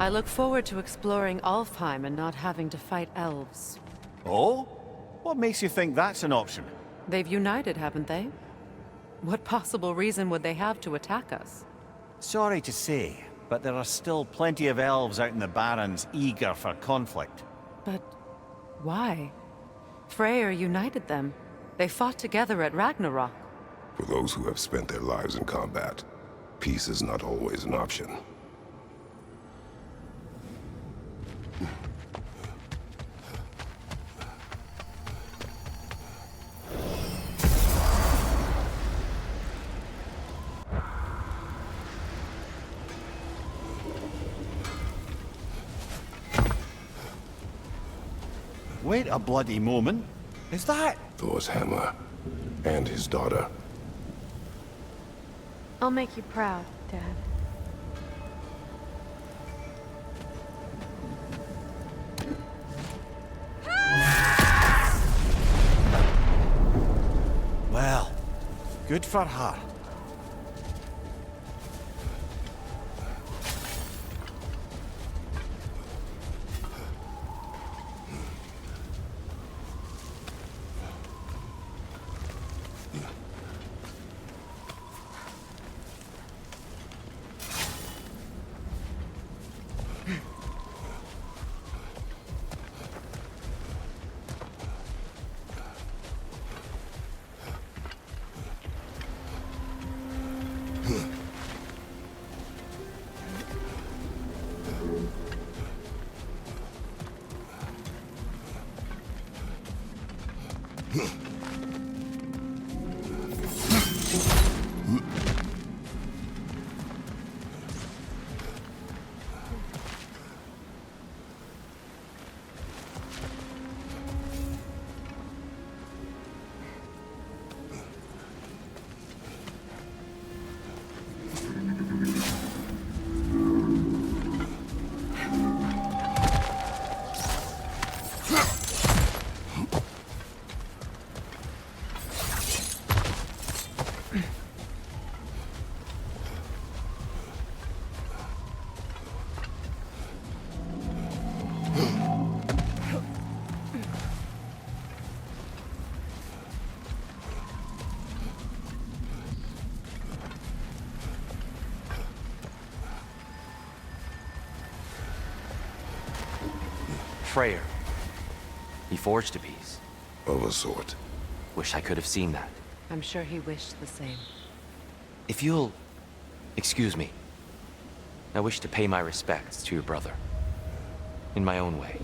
I look forward to exploring Alfheim and not having to fight elves. Oh? What makes you think that's an option? They've united, haven't they? What possible reason would they have to attack us? Sorry to say, but there are still plenty of elves out in the Barrens eager for conflict. But why? Freyr united them. They fought together at Ragnarok. For those who have spent their lives in combat, peace is not always an option. Wait a bloody moment. Is that... Thor's hammer. And his daughter. I'll make you proud, Dad. Well, good for her. Freyr. He forged a piece. Of a sort. Wish I could have seen that. I'm sure he wished the same. If you'll... excuse me. I wish to pay my respects to your brother. In my own way.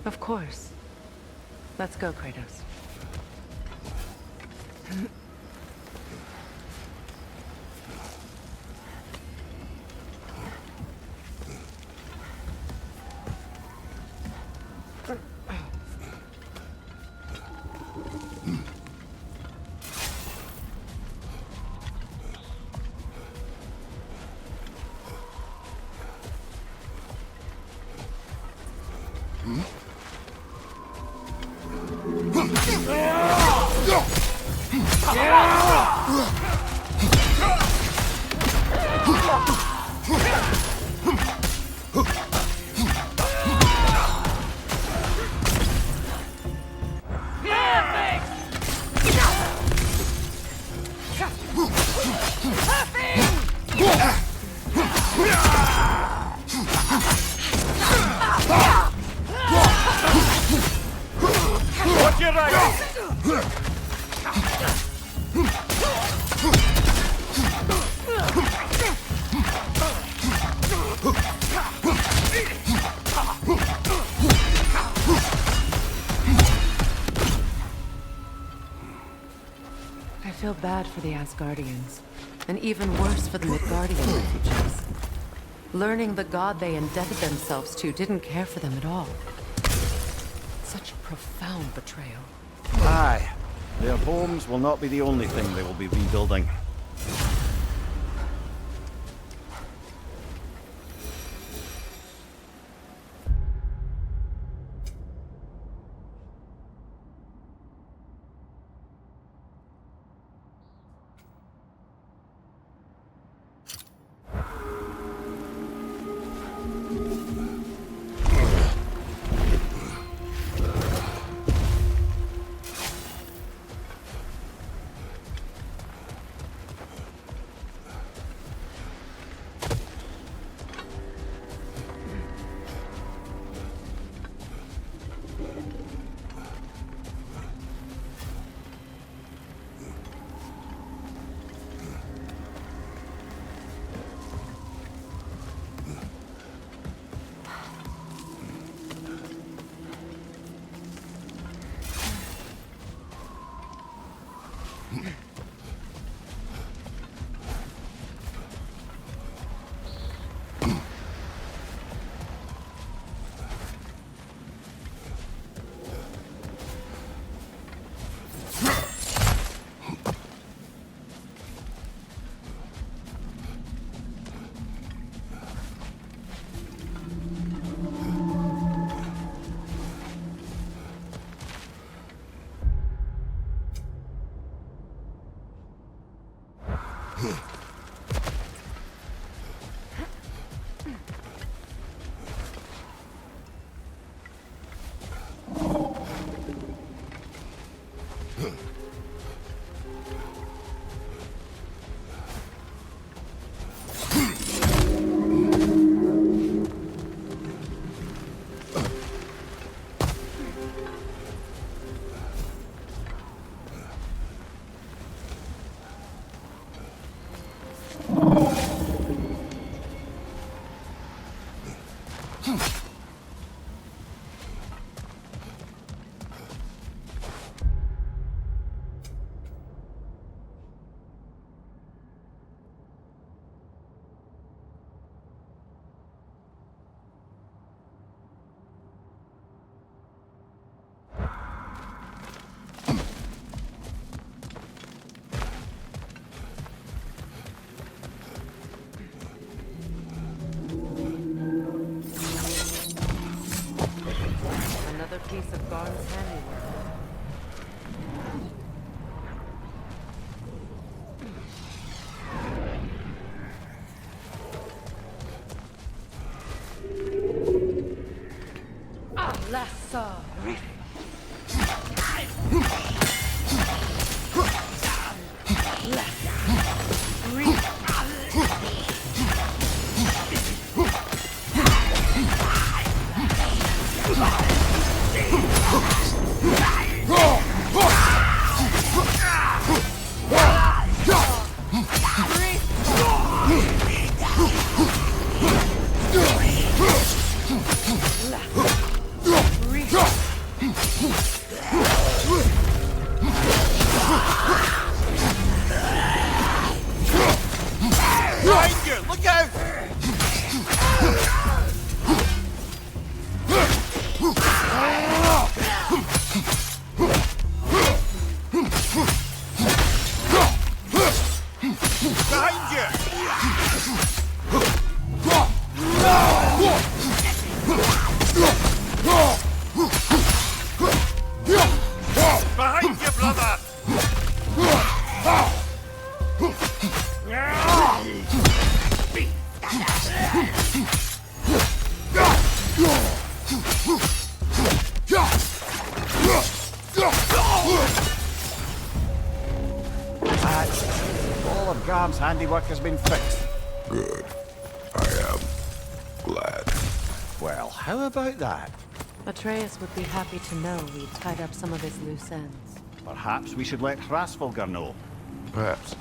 Of course. Let's go, Kratos. Watch your right! I feel bad for the Asgardians, and even worse for the Midgardian refugees. Learning the god they indebted themselves to didn't care for them at all. Such a profound betrayal. Aye. Their homes will not be the only thing they will be rebuilding. another piece of Garn's handiwork. All of Garn's handiwork has been fixed. Good. I am glad. Well, how about that? Atreus would be happy to know we'd tied up some of his loose ends. Perhaps we should let Hrasvolgar know. Perhaps.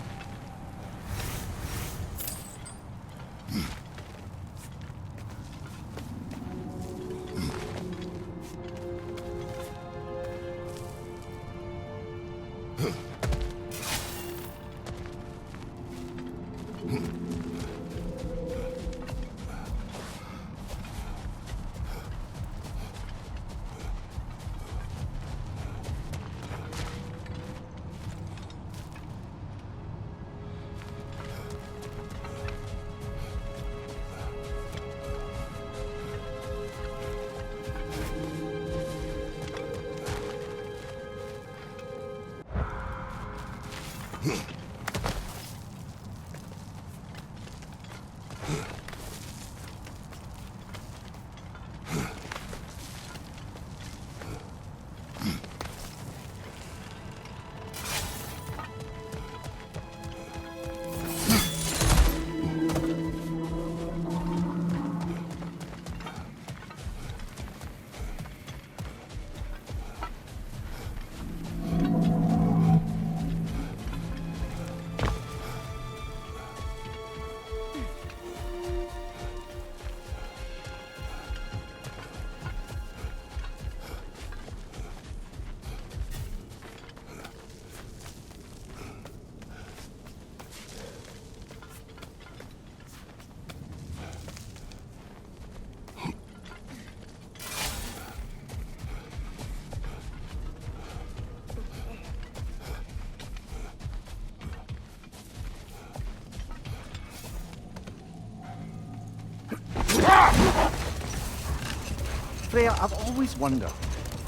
Freyr, I've always wondered,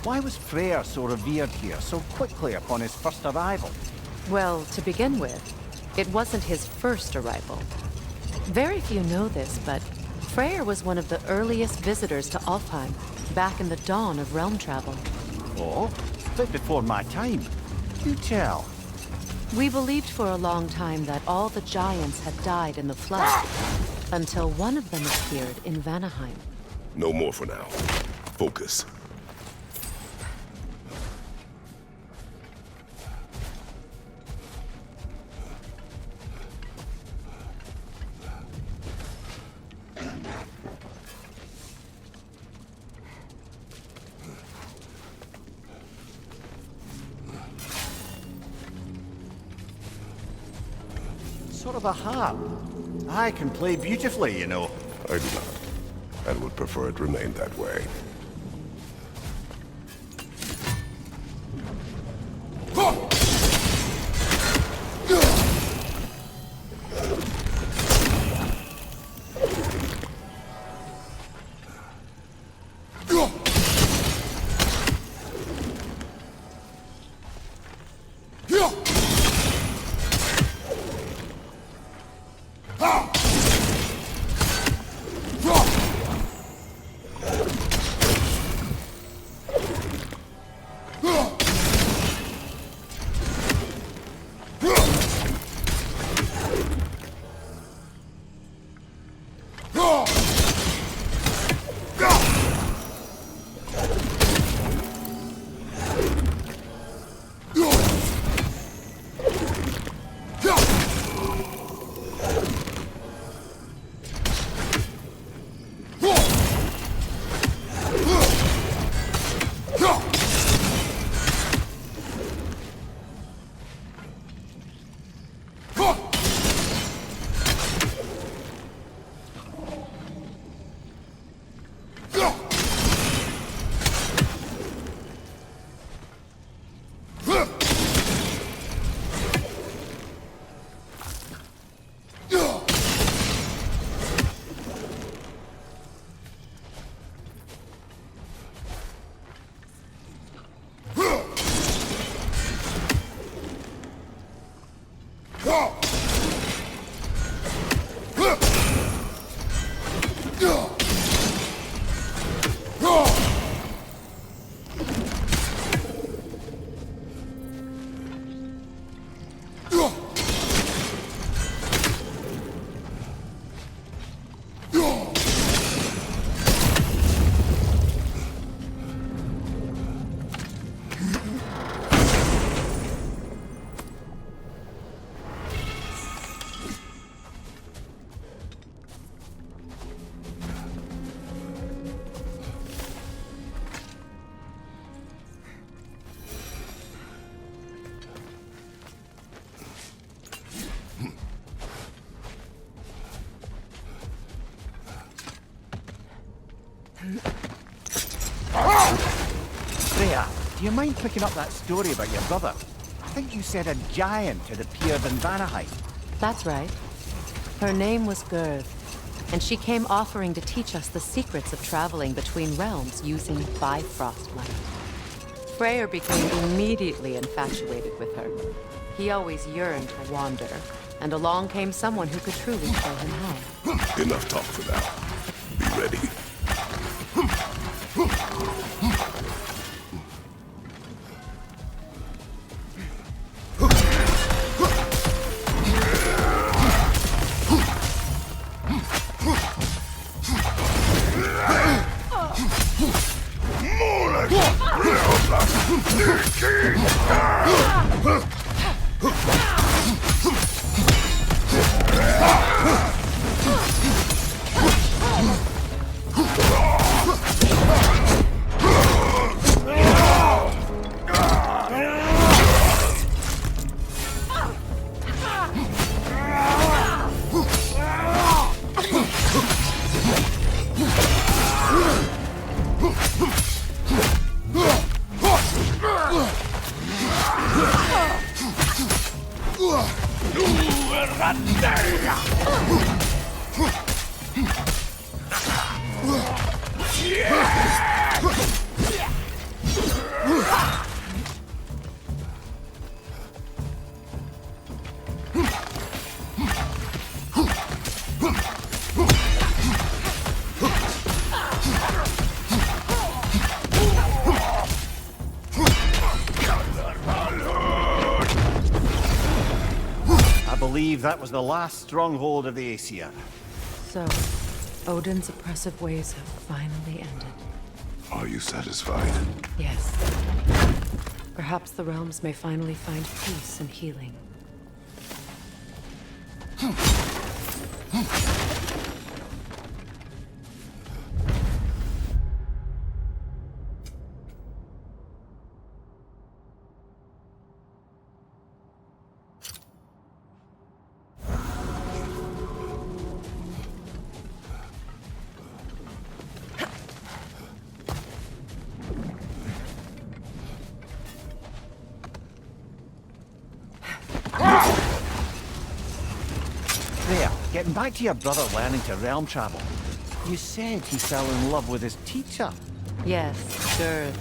why was Freyr so revered here so quickly upon his first arrival? Well, to begin with, it wasn't his first arrival. Very few know this, but Freyr was one of the earliest visitors to Alfheim, back in the dawn of realm travel. Oh, a bit before my time. Do tell. We believed for a long time that all the giants had died in the flood, until one of them appeared in Vanaheim. No more for now. Focus. Sort of a harp. I can play beautifully, you know. I do not, and would prefer it remain that way. Freya, do you mind picking up that story about your brother? I think you said a giant had appeared in Vanaheim. That's right. Her name was Gerd, and she came offering to teach us the secrets of traveling between realms using Bifrost light. Freyr became immediately infatuated with her. He always yearned to wander, and along came someone who could truly show him how. Enough talk for now. Be ready. I believe that was the last stronghold of the Aesir. So, Odin's oppressive ways have finally ended. Are you satisfied? Yes. Perhaps the realms may finally find peace and healing. Freya, getting back to your brother learning to realm travel. You said he fell in love with his teacher. Yes, Gerd.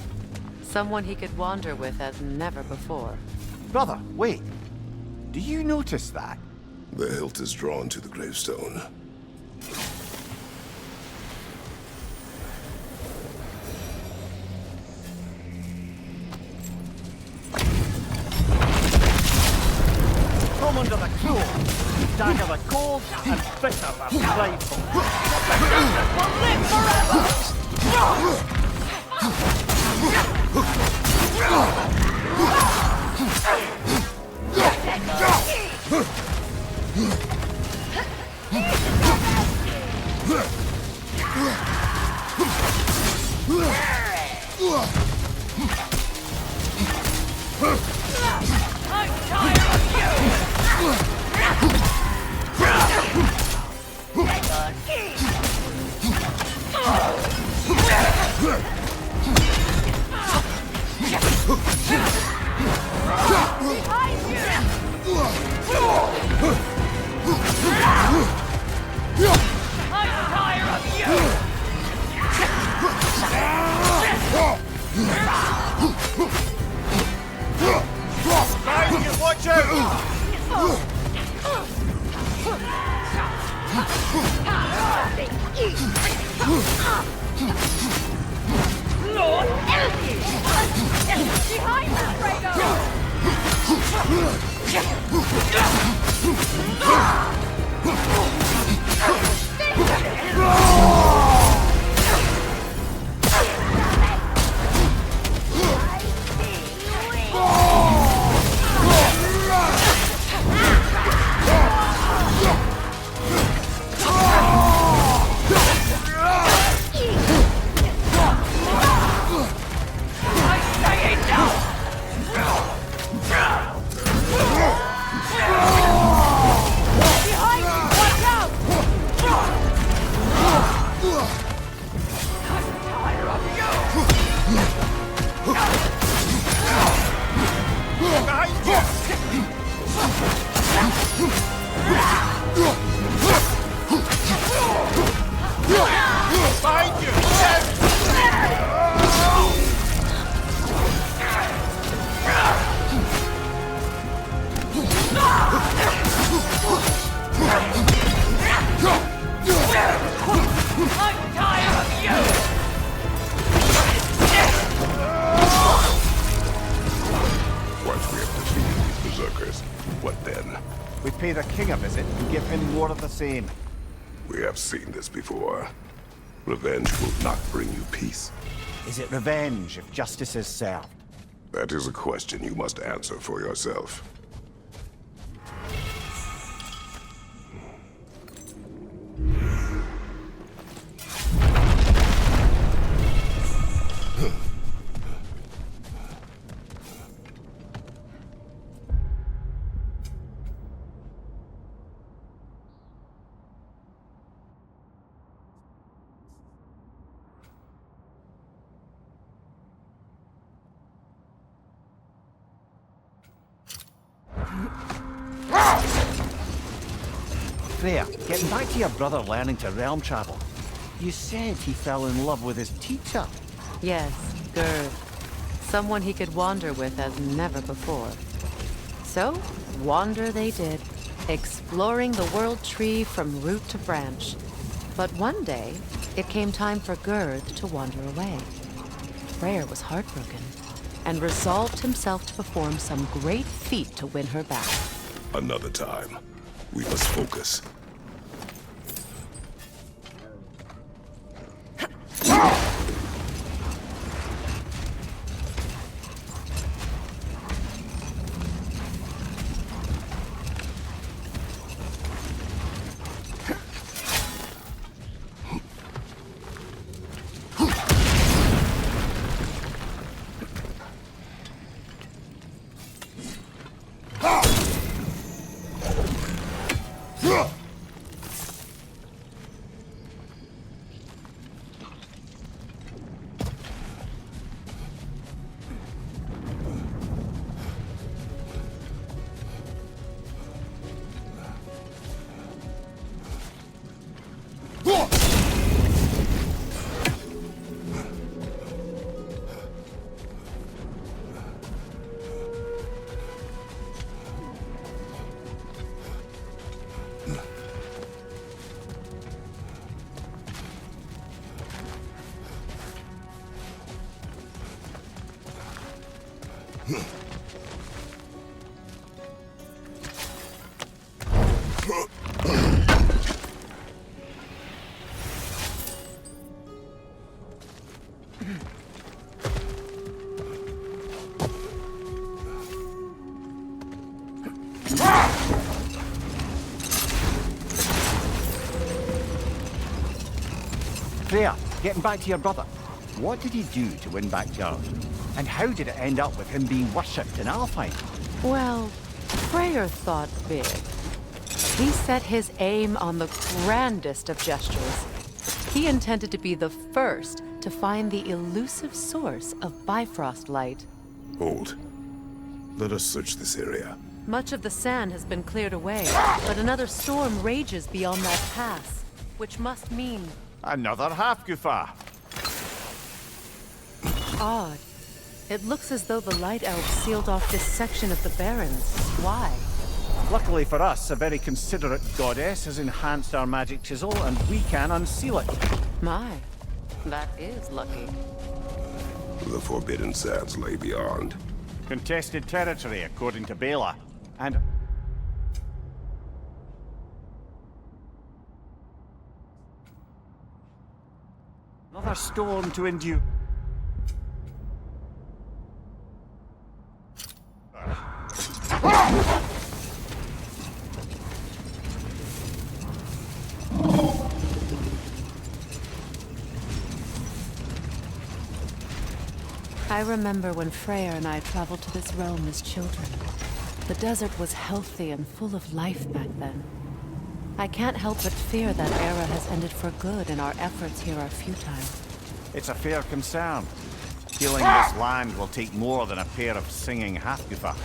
Someone he could wander with as never before. Brother, wait. Do you notice that? The hilt is drawn to the gravestone. Come under the cruel, dagger the cold, and bitter the prideful. Will live forever! I'm tired of you! Watch out! Lord Elfie! Behind us, Pay the king a visit and give him more of the same. We have seen this before. Revenge will not bring you peace. Is it revenge if justice is served? That is a question you must answer for yourself. Freya, getting back to your brother learning to realm travel. You said he fell in love with his teacher. Yes, Gerd. Someone he could wander with as never before. So, wander they did, exploring the world tree from root to branch. But one day, it came time for Gerd to wander away. Freyr was heartbroken, and resolved himself to perform some great feat to win her back. Another time. We must focus. Freya, getting back to your brother. What did he do to win back Gerd? And how did it end up with him being worshipped in Alfheim? Well, Freyr thought big. He set his aim on the grandest of gestures. He intended to be the first to find the elusive source of Bifrost light. Hold. Let us search this area. Much of the sand has been cleared away, but another storm rages beyond that pass, which must mean... Another half-goofa. Odd. It looks as though the Light Elves sealed off this section of the Barrens. Why? Luckily for us, a very considerate goddess has enhanced our magic chisel, and we can unseal it. My, that is lucky. The Forbidden Sands lay beyond. Contested territory, according to Bela. And... another storm to endure. I remember when Freya and I traveled to this realm as children. The desert was healthy and full of life back then. I can't help but fear that era has ended for good and our efforts here are futile. It's a fair concern. Healing this land will take more than a pair of singing half-goofer.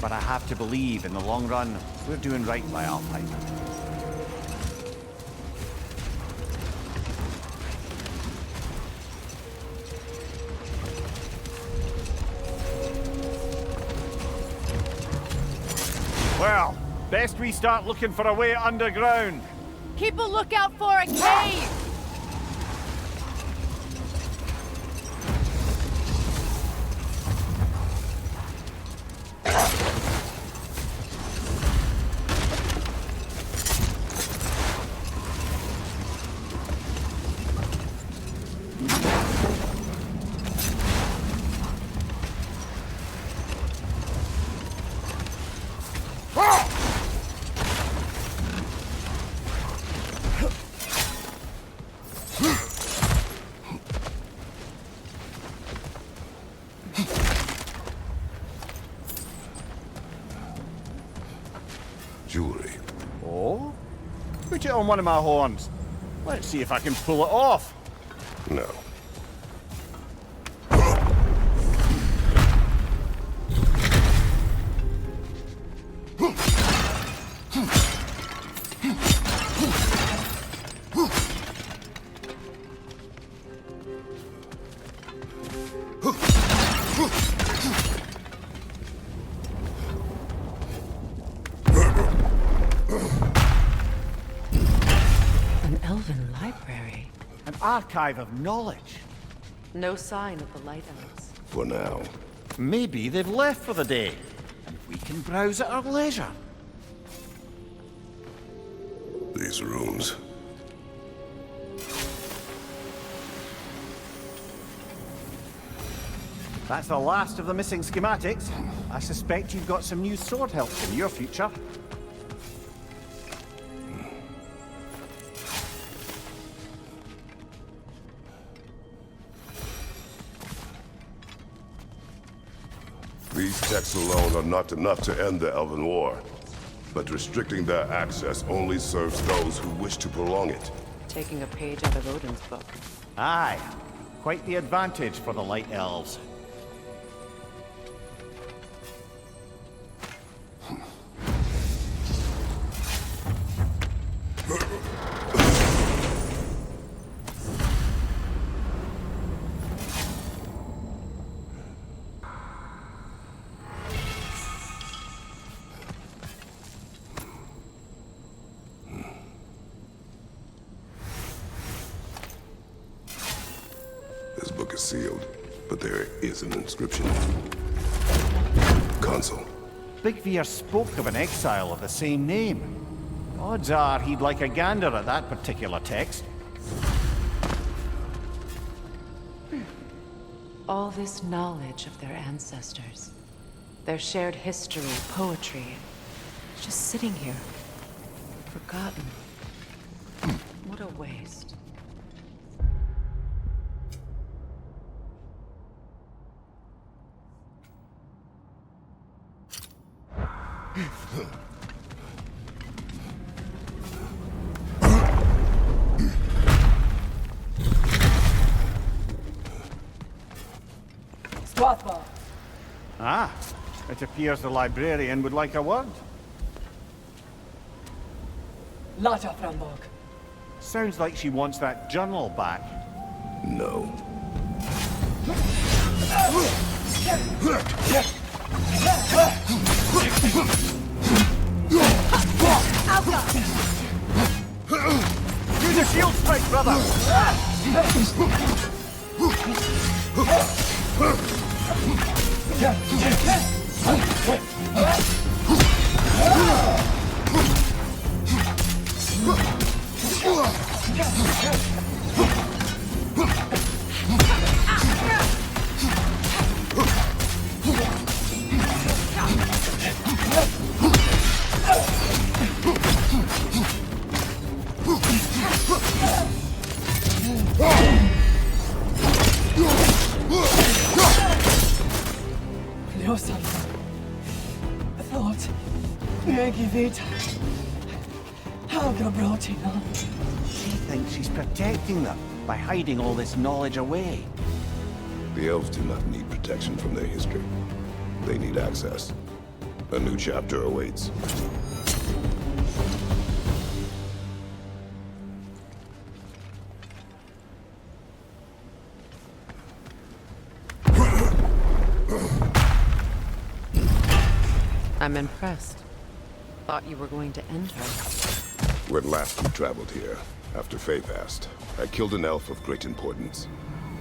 But I have to believe, in the long run, we're doing right by Alpine. Well, best we start looking for a way underground. Keep a lookout for a cave! Jewelry. Oh? Put it on one of my horns. Let's see if I can pull it off. No. An elven library. An archive of knowledge. No sign of the Light Elves. For now. Maybe they've left for the day, and we can browse at our leisure. These rooms. That's the last of the missing schematics. I suspect you've got some new sword helps in your future. These texts alone are not enough to end the Elven War. But restricting their access only serves those who wish to prolong it. Taking a page out of Odin's book. Aye, quite the advantage for the Light Elves. This book is sealed, but there is an inscription. Consul. Bigveer spoke of an exile of the same name. Odds are he'd like a gander at that particular text. All this knowledge of their ancestors. Their shared history, poetry. Just sitting here. Forgotten. What a waste. Ah, it appears the librarian would like a word. Lata Frambog. Sounds like she wants that journal back. No. Do the shield strike, brother! Ljósan. Thought. Megi vita. Helga Brotina. She thinks she's protecting them by hiding all this knowledge away. The elves do not need protection from their history. They need access. A new chapter awaits. I'm impressed. Thought you were going to end her. When last we traveled here, after Faye passed, I killed an elf of great importance.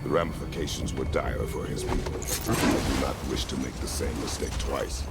The ramifications were dire for his people. I do not wish to make the same mistake twice.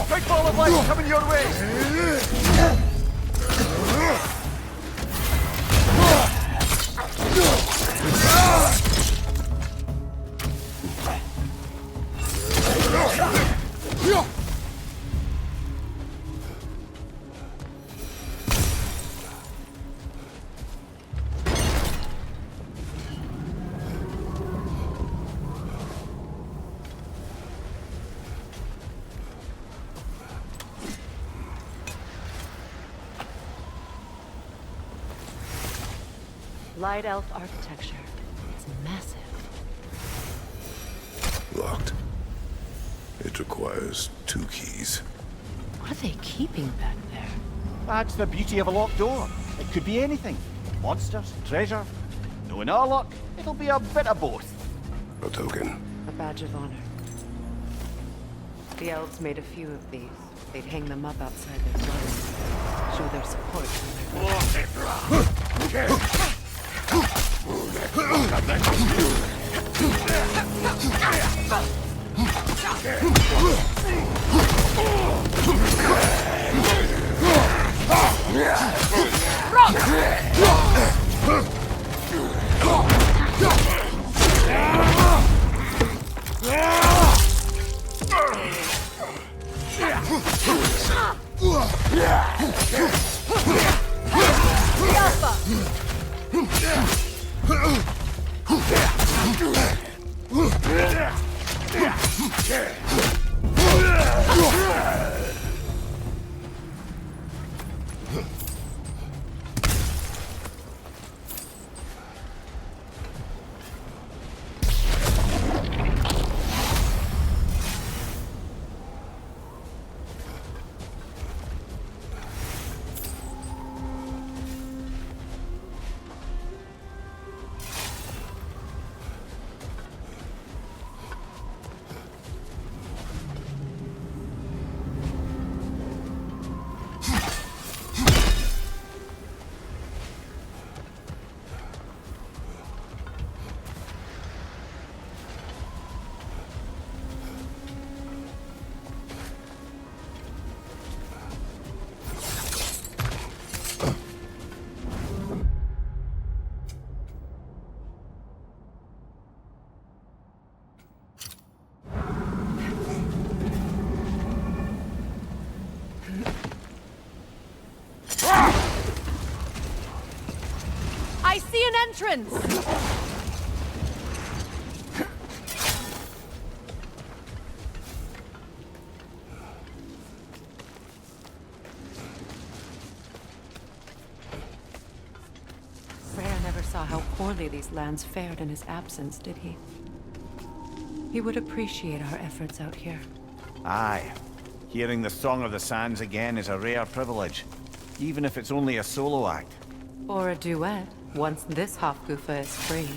Big ball of light coming your way! Light elf architecture. It's massive. Locked. It requires 2 keys. What are they keeping back there? That's the beauty of a locked door. It could be anything. Monsters, treasure. Knowing our luck, it'll be a bit of both. A token. A badge of honor. The elves made a few of these. They'd hang them up outside their dwellings. Show their support for their god. entrance! Freyr never saw how poorly these lands fared in his absence, did he? He would appreciate our efforts out here. Aye. Hearing the Song of the Sands again is a rare privilege, even if it's only a solo act. Or a duet, once this Hofgufa is free.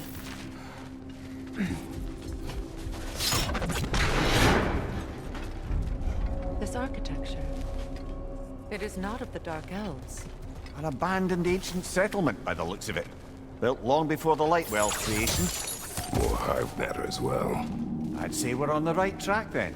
This architecture. It is not of the Dark Elves. An abandoned ancient settlement by the looks of it. Built long before the Lightwell's creation. More hive matter as well. I'd say we're on the right track then.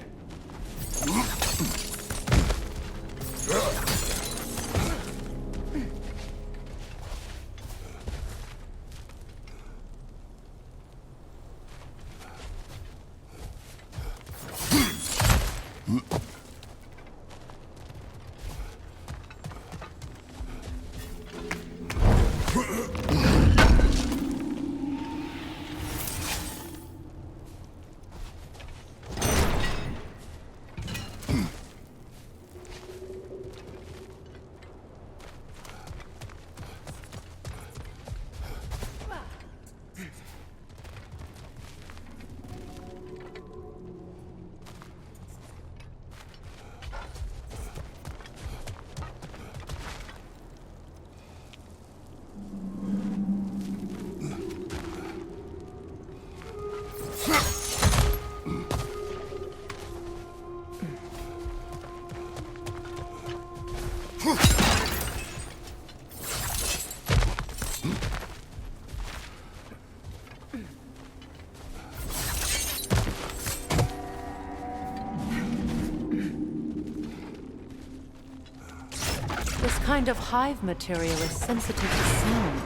This kind of hive material is sensitive to sound.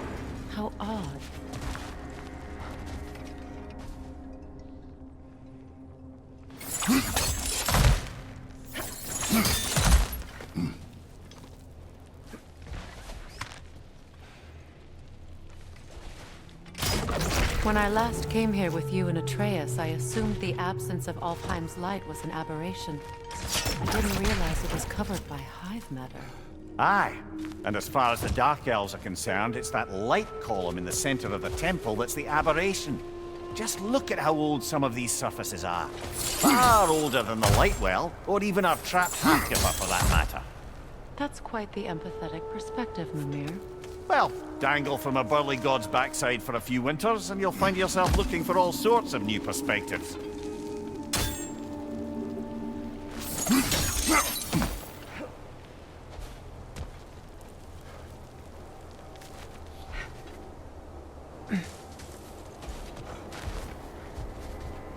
How odd. When I last came here with you and Atreus, I assumed the absence of Alfheim's light was an aberration. I didn't realize it was covered by hive matter. Aye. And as far as the Dark Elves are concerned, it's that light column in the center of the temple that's the aberration. Just look at how old some of these surfaces are. Far older than the Lightwell, or even our trapped Hafgiver for that matter. That's quite the empathetic perspective, Mimir. Well, dangle from a burly god's backside for a few winters, and you'll find yourself looking for all sorts of new perspectives.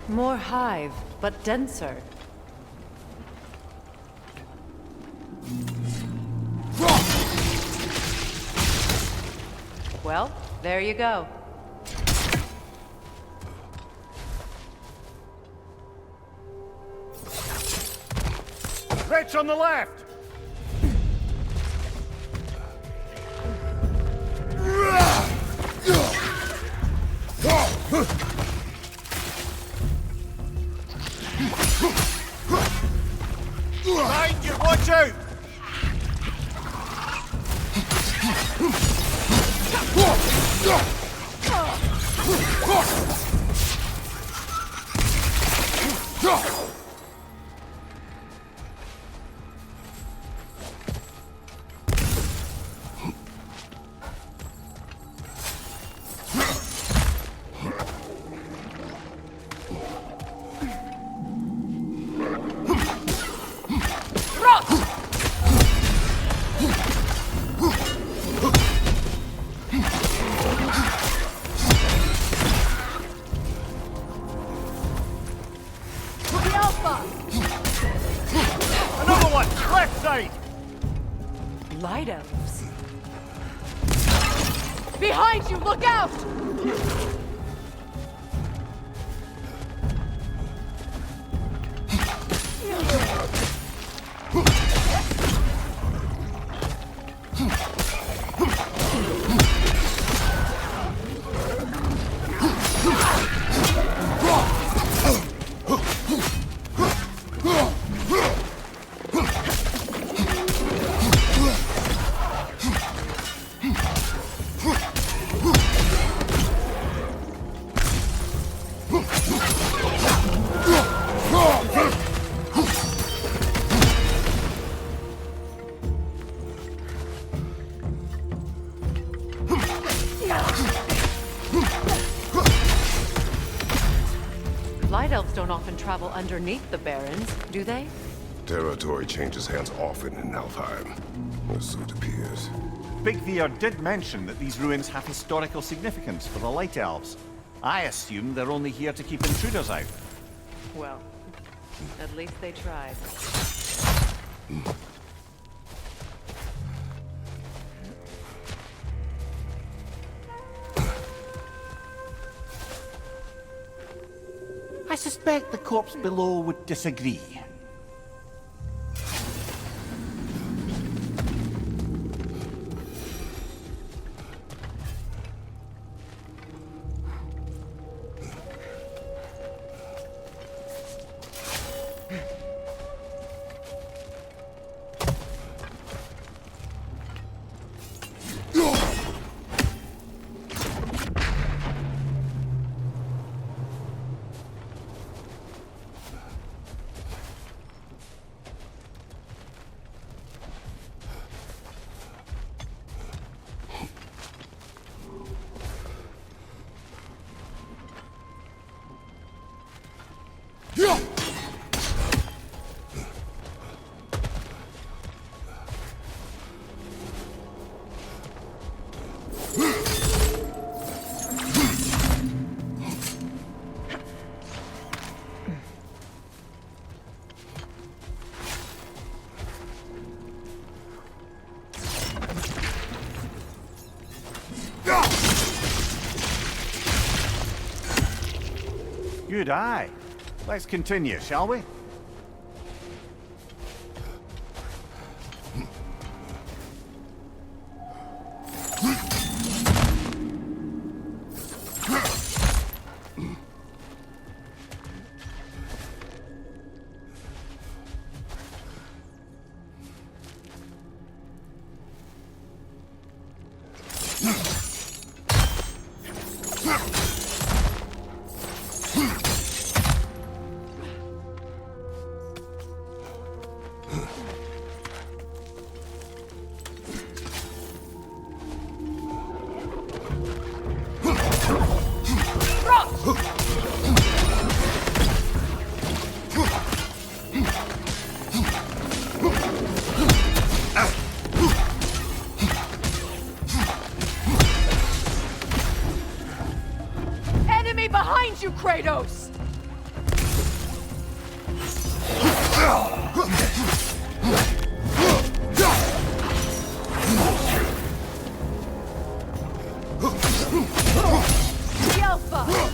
More hive, but denser. Well, there you go. Wretch on the left! Behind you, watch out! Another one! Left side! Light elves. Behind you, look out! often travel underneath the barrens, do they? Territory changes hands often in Alfheim, or so it appears. Big Veer did mention that these ruins have historical significance for the Light Elves. I assume they're only here to keep intruders out. Well, at least they tried. I suspect the corpse below would disagree. Good eye. Let's continue, shall we? Enemy behind you, Kratos! The Alpha!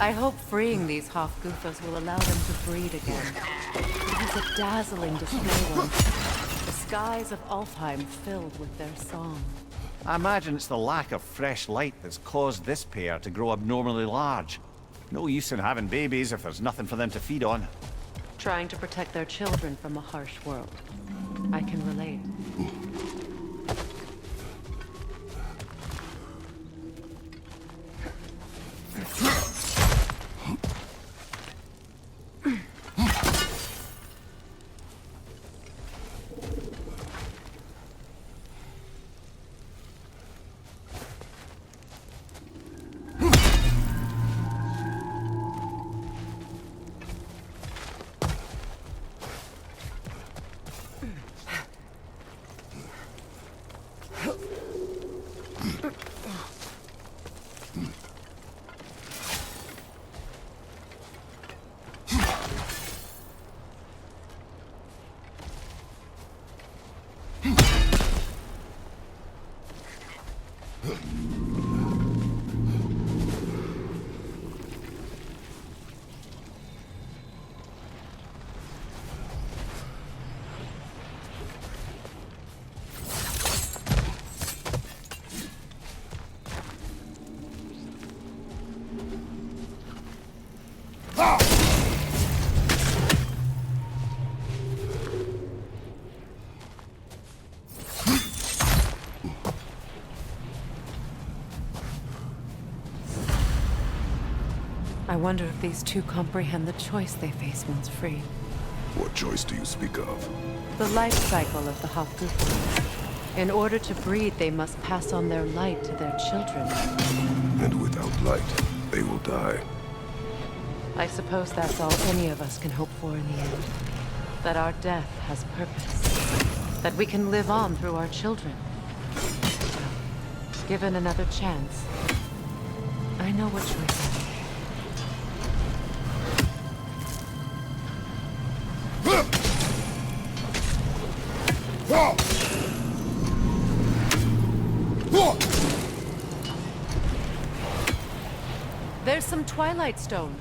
I hope freeing these Hofguthas will allow them to breed again. It was a dazzling display once. The skies of Alfheim filled with their song. I imagine it's the lack of fresh light that's caused this pair to grow abnormally large. No use in having babies if there's nothing for them to feed on. Trying to protect their children from a harsh world. I can relate. wonder if these two comprehend the choice they face once free. What choice do you speak of? The life cycle of the Hofguths. In order to breed, they must pass on their light to their children. And without light, they will die. I suppose that's all any of us can hope for in the end. That our death has purpose. That we can live on through our children. Well, given another chance, I know what choice I will make. There's some Twilight Stone.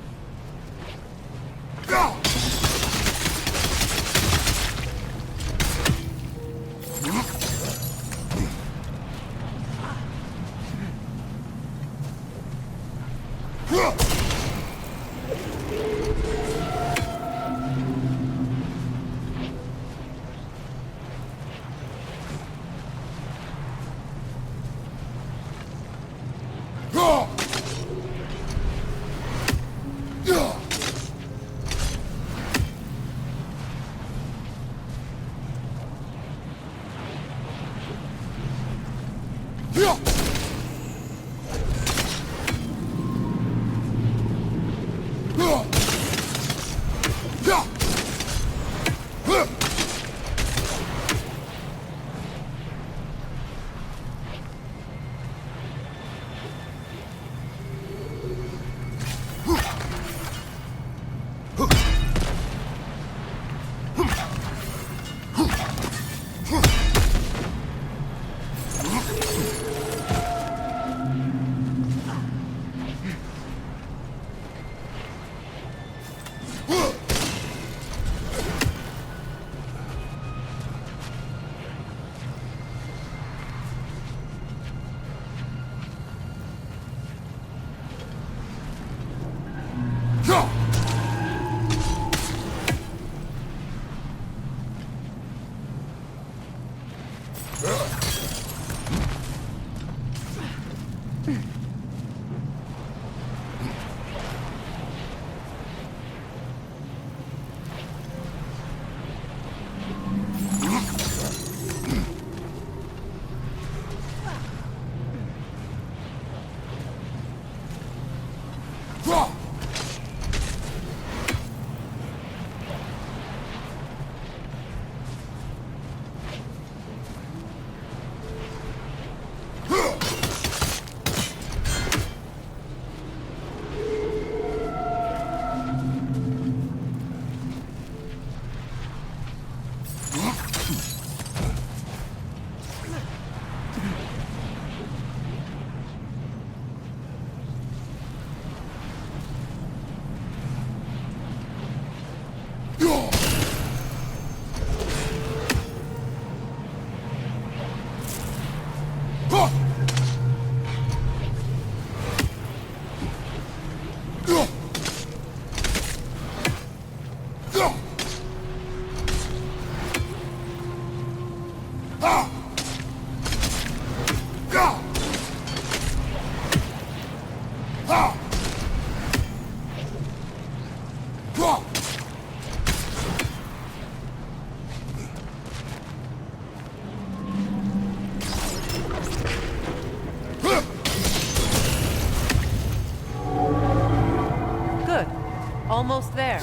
Almost there.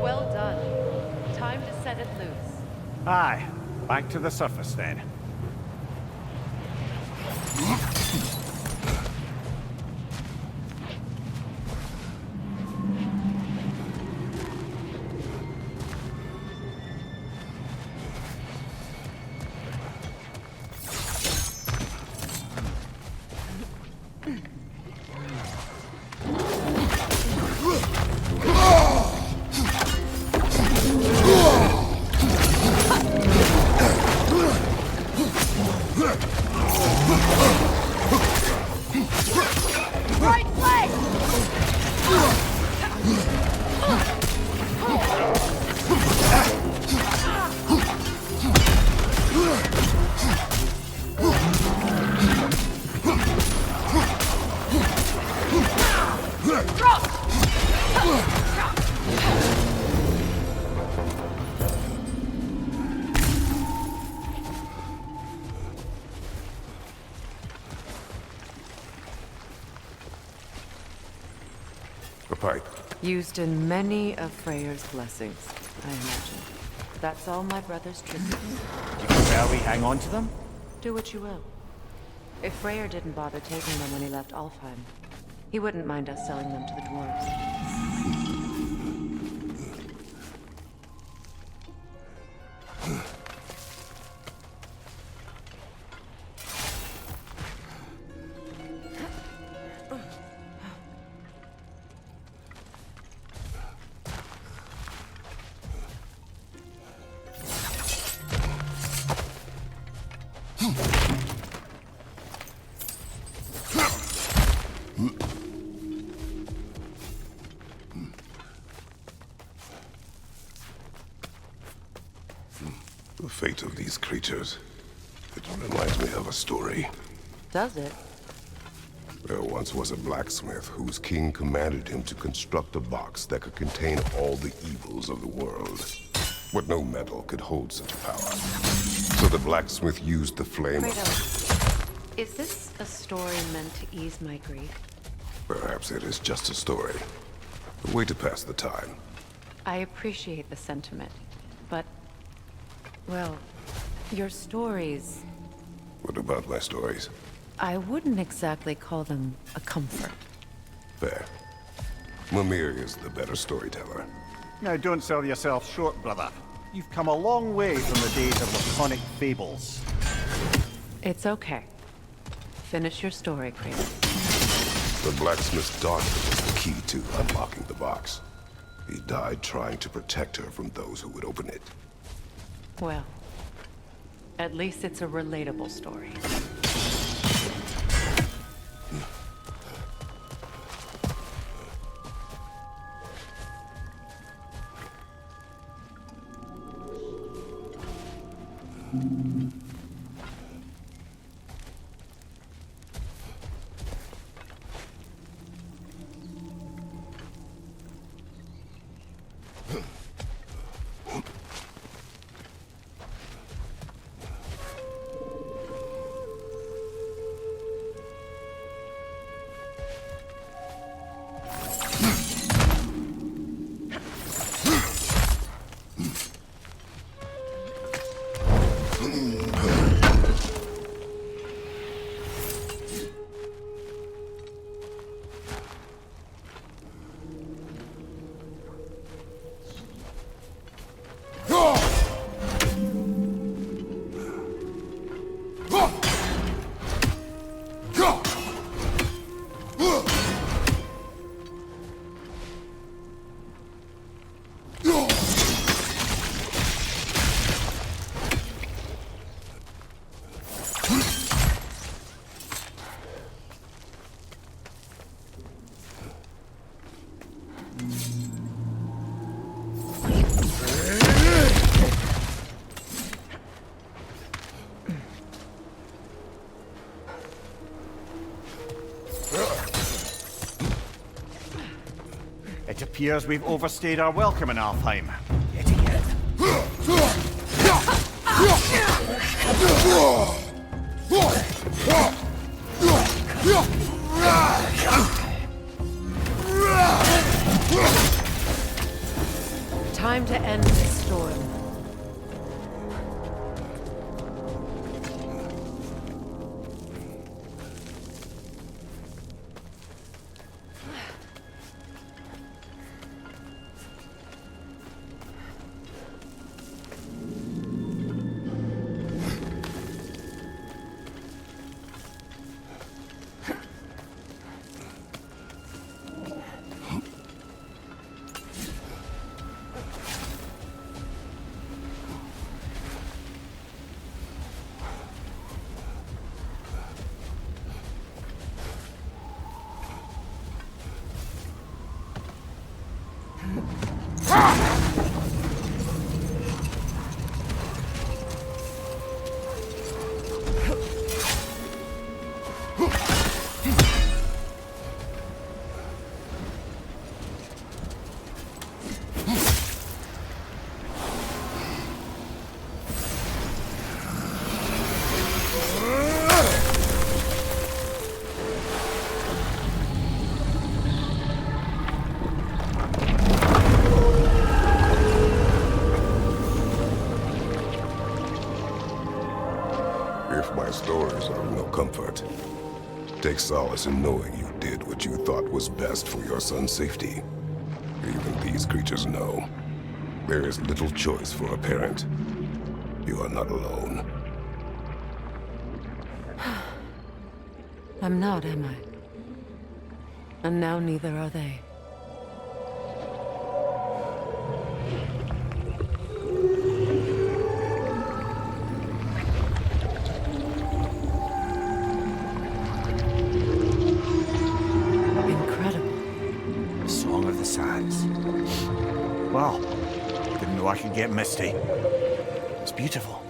Well done. Time to set it loose. Aye, back to the surface then. Right leg! A pipe. Used in many of Freyr's blessings, I imagine. That's all my brother's tributes. You can barely we hang on to them? Do what you will. If Freyr didn't bother taking them when he left Alfheim, he wouldn't mind us selling them to the dwarves. The fate of these creatures. It reminds me of a story. Does it? There once was a blacksmith whose king commanded him to construct a box that could contain all the evils of the world. But no metal could hold such power. So the blacksmith used the flame of... Kratos, is this a story meant to ease my grief? Perhaps it is just a story. A way to pass the time. I appreciate the sentiment, but... well, your stories... What about my stories? I wouldn't exactly call them a comfort. Fair. Mimir is the better storyteller. Now don't sell yourself short, brother. You've come a long way from the days of laconic fables. It's okay. Finish your story, Kratos. The blacksmith's daughter was the key to unlocking the box. He died trying to protect her from those who would open it. Well, at least it's a relatable story. It appears we've overstayed our welcome in Alfheim. Yet again. Time to end this storm. If my stories are of no comfort, take solace in knowing you did what you thought was best for your son's safety. Even these creatures know. There is little choice for a parent. You are not alone. I'm not, am I? And now neither are they. Incredible. Song of the Sands. Wow. Didn't know I could get misty. It's beautiful.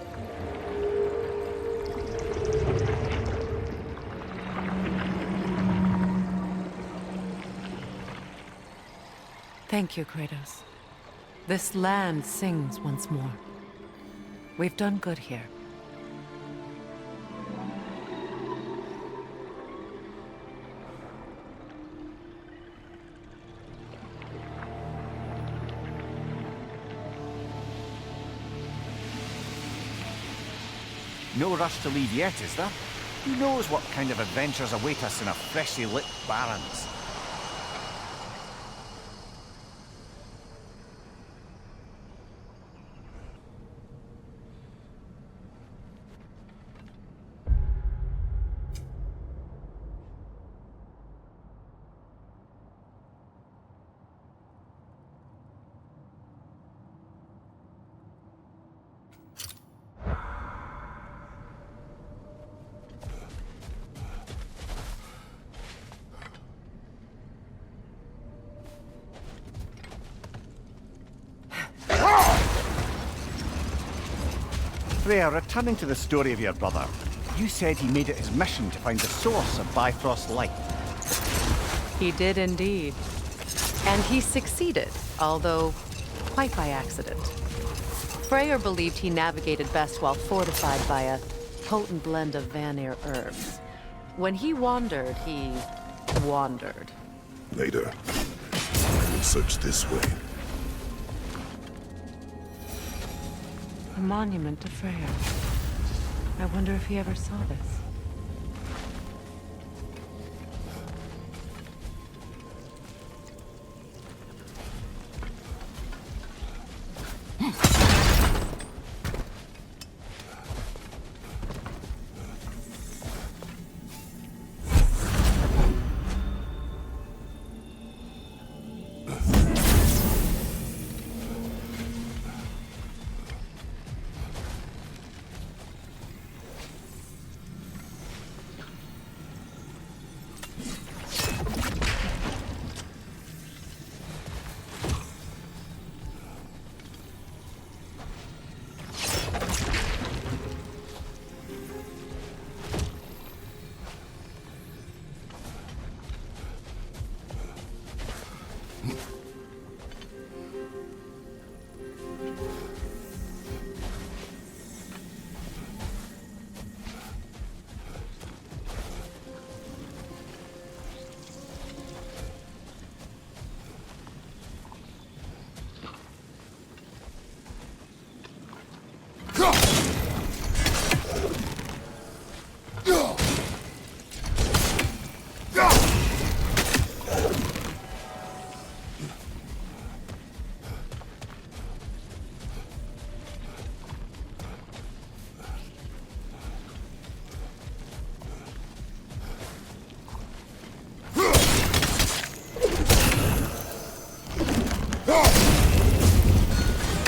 Thank you, Kratos. This land sings once more. We've done good here. No rush to leave yet, is there? Who knows what kind of adventures await us in a freshly lit Barrens? Freya, returning to the story of your brother, you said he made it his mission to find the source of Bifrost's light. He did indeed. And he succeeded, although quite by accident. Freyr believed he navigated best while fortified by a potent blend of Vanir herbs. When he wandered, he wandered. Later, I will search this way. A monument to Freyr. I wonder if he ever saw this.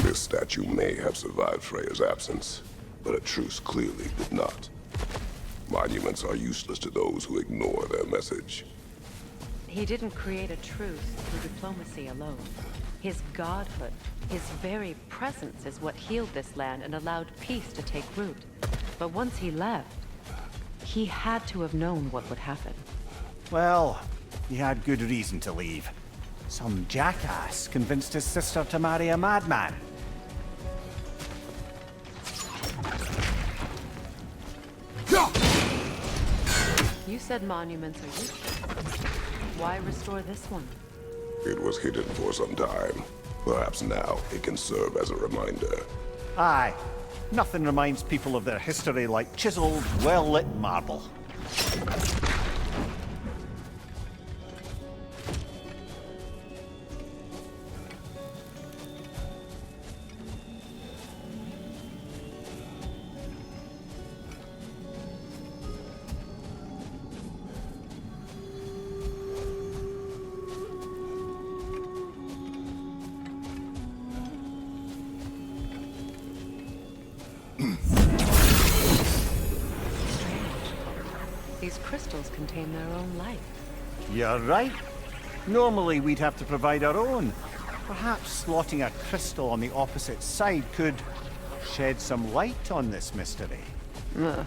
This statue may have survived Freya's absence, but a truce clearly did not. Monuments are useless to those who ignore their message. He didn't create a truce through diplomacy alone. His godhood, his very presence is what healed this land and allowed peace to take root. But once he left, he had to have known what would happen. Well, he had good reason to leave. Some jackass convinced his sister to marry a madman. You said monuments are useless. Why restore this one? It was hidden for some time. Perhaps now it can serve as a reminder. Aye, Nothing reminds people of their history like chiseled, well-lit marble. These crystals contain their own light. You're right. Normally we'd have to provide our own. Perhaps slotting a crystal on the opposite side could shed some light on this mystery. Ugh.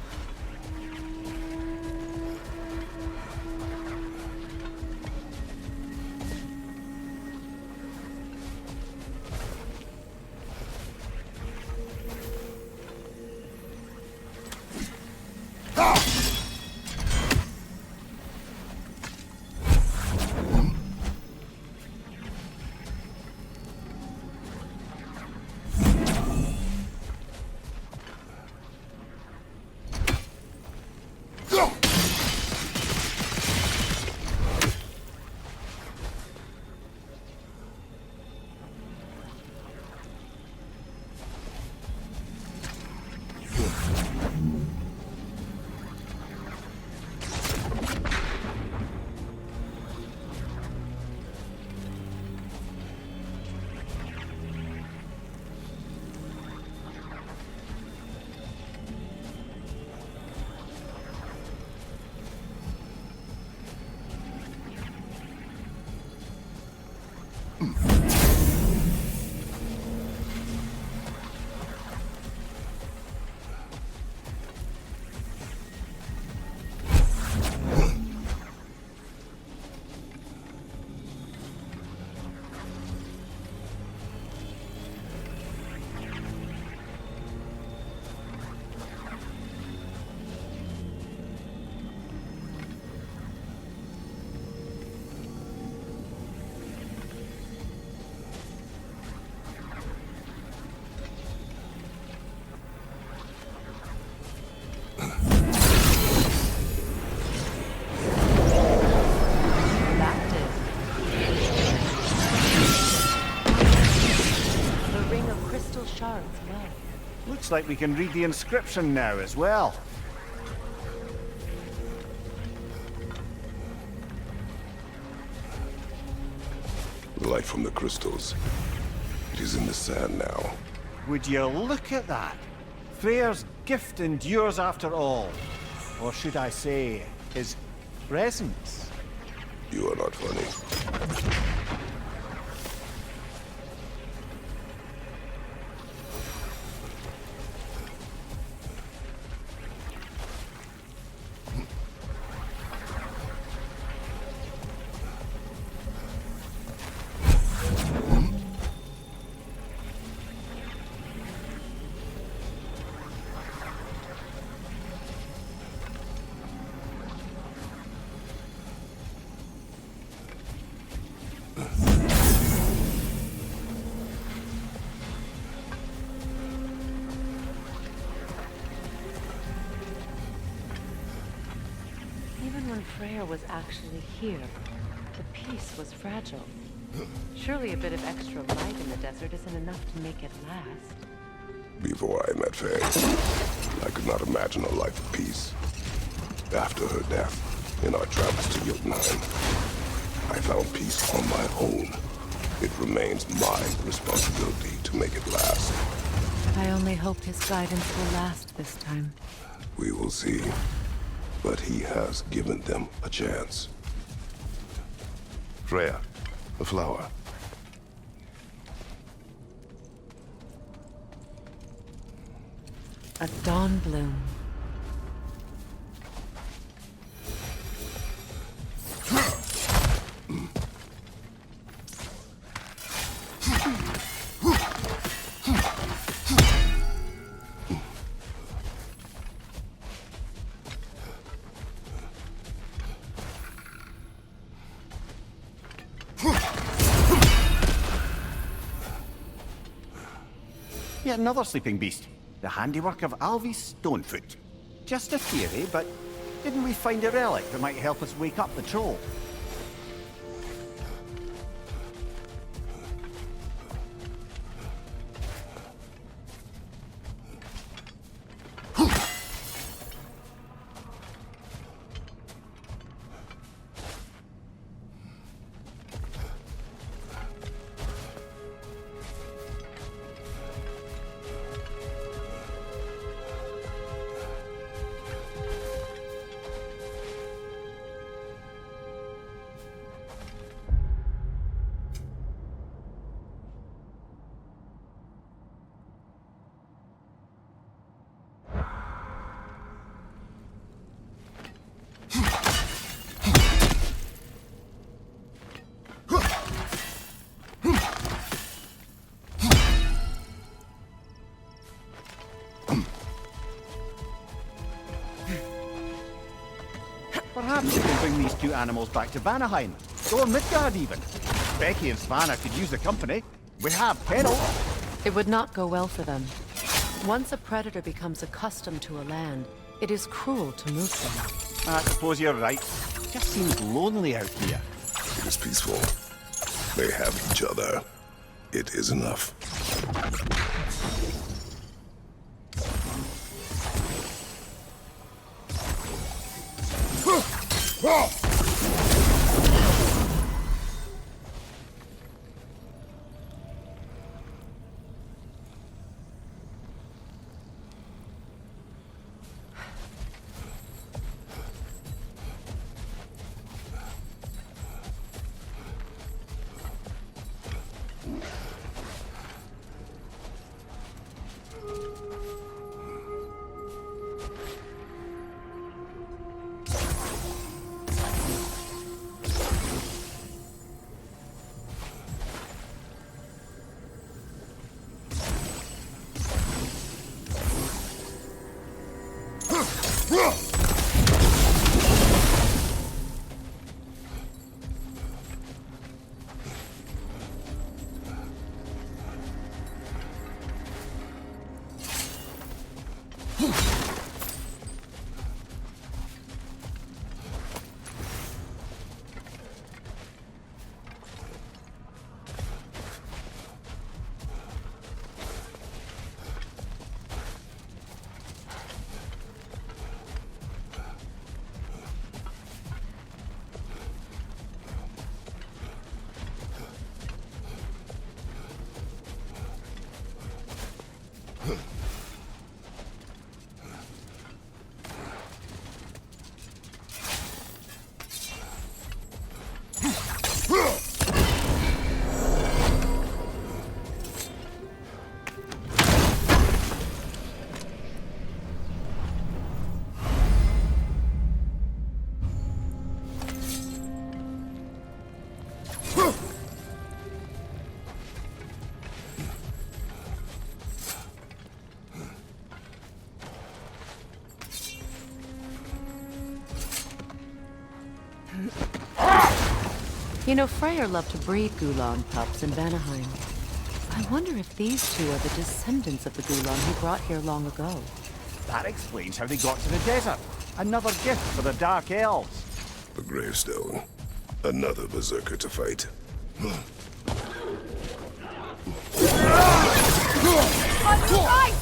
Looks like we can read the inscription now as well. The light from the crystals. It is in the sand now. Would you look at that? Freyr's gift endures after all. Or should I say, his presence? You are not funny. Freyr was actually here. The peace was fragile. Surely a bit of extra light in the desert isn't enough to make it last. Before I met Faye, I could not imagine a life of peace. After her death, in our travels to Jotunheim, I found peace on my own. It remains my responsibility to make it last. I only hope his guidance will last this time. We will see. But he has given them a chance. Freya, the flower. A dawn bloom. Yet another sleeping beast. The handiwork of Alvis Stonefoot. Just a theory, but didn't we find a relic that might help us wake up the troll? Perhaps we can bring these two animals back to Vanaheim, or Midgard even. Becky and Svanna could use the company. We have kennels. It would not go well for them. Once a predator becomes accustomed to a land, it is cruel to move them. I suppose you're right. Just seems lonely out here. It is peaceful. They have each other. It is enough. You know, Freyr loved to breed Gulan pups in Vanaheim. I wonder if these two are the descendants of the Gulan he brought here long ago. That explains how they got to the desert. Another gift for the Dark Elves. The gravestone. Another berserker to fight. On your right!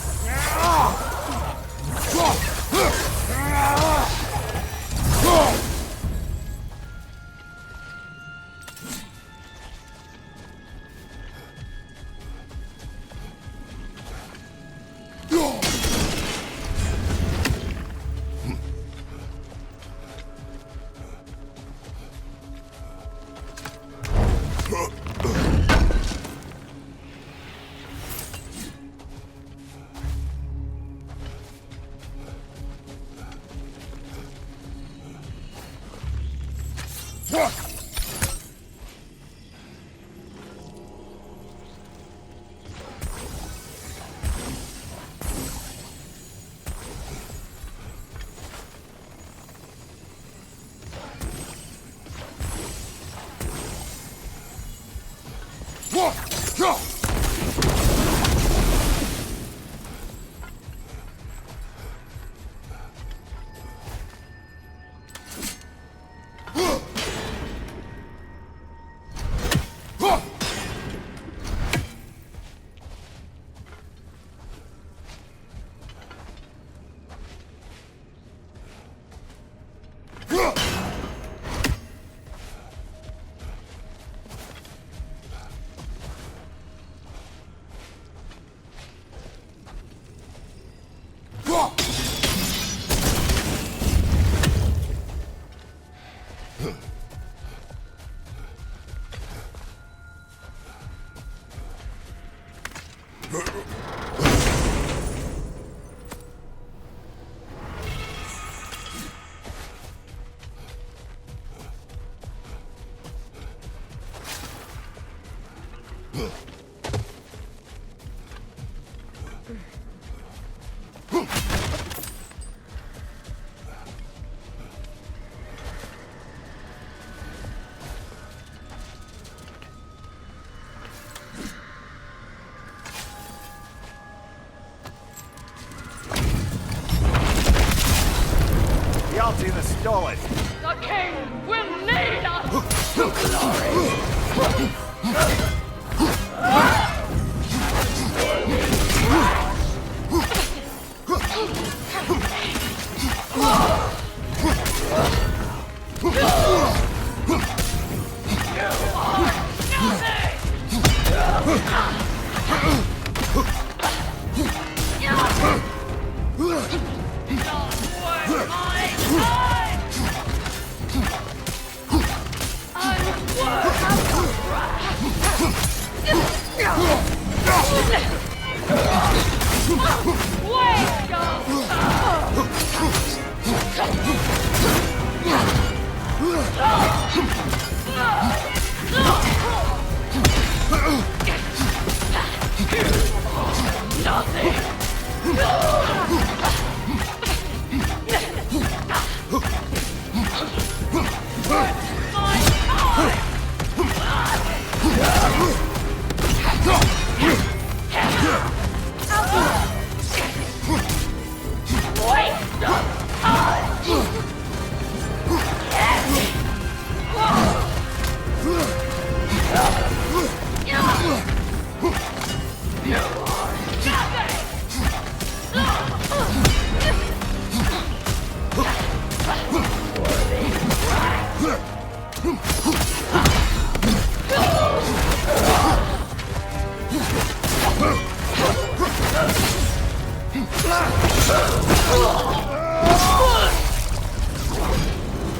in the stolid. The king will lead us to glory!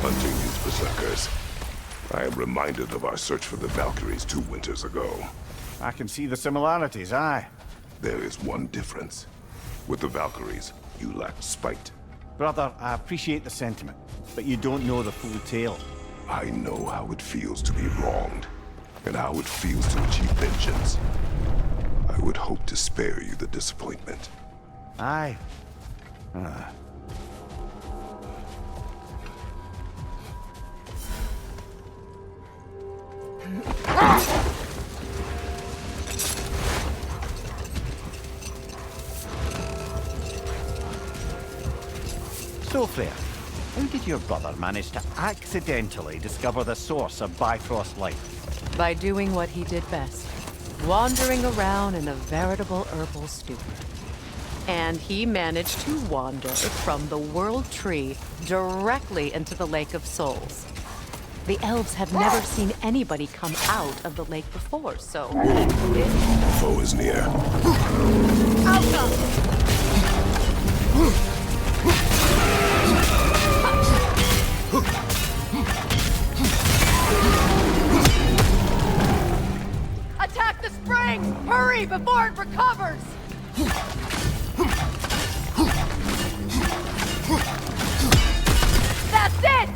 Hunting these berserkers. I am reminded of our search for the Valkyries 2 winters ago. I can see the similarities, aye. There is one difference. With the Valkyries, you lacked spite. Brother, I appreciate the sentiment, but you don't know the full tale. I know how it feels to be wronged, and how it feels to achieve vengeance. I would hope to spare you the disappointment. Aye. So, Freya, how did your brother manage to accidentally discover the source of Bifrost life? By doing what he did best, wandering around in a veritable herbal stupor. And he managed to wander from the World Tree directly into the Lake of Souls. The elves have never seen anybody come out of the lake before, so... Foe is near. Attack the spring! Hurry before it recovers! That's it!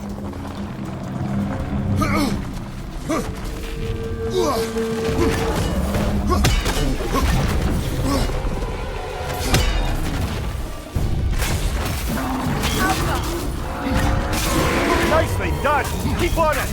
Nicely done! Keep on it!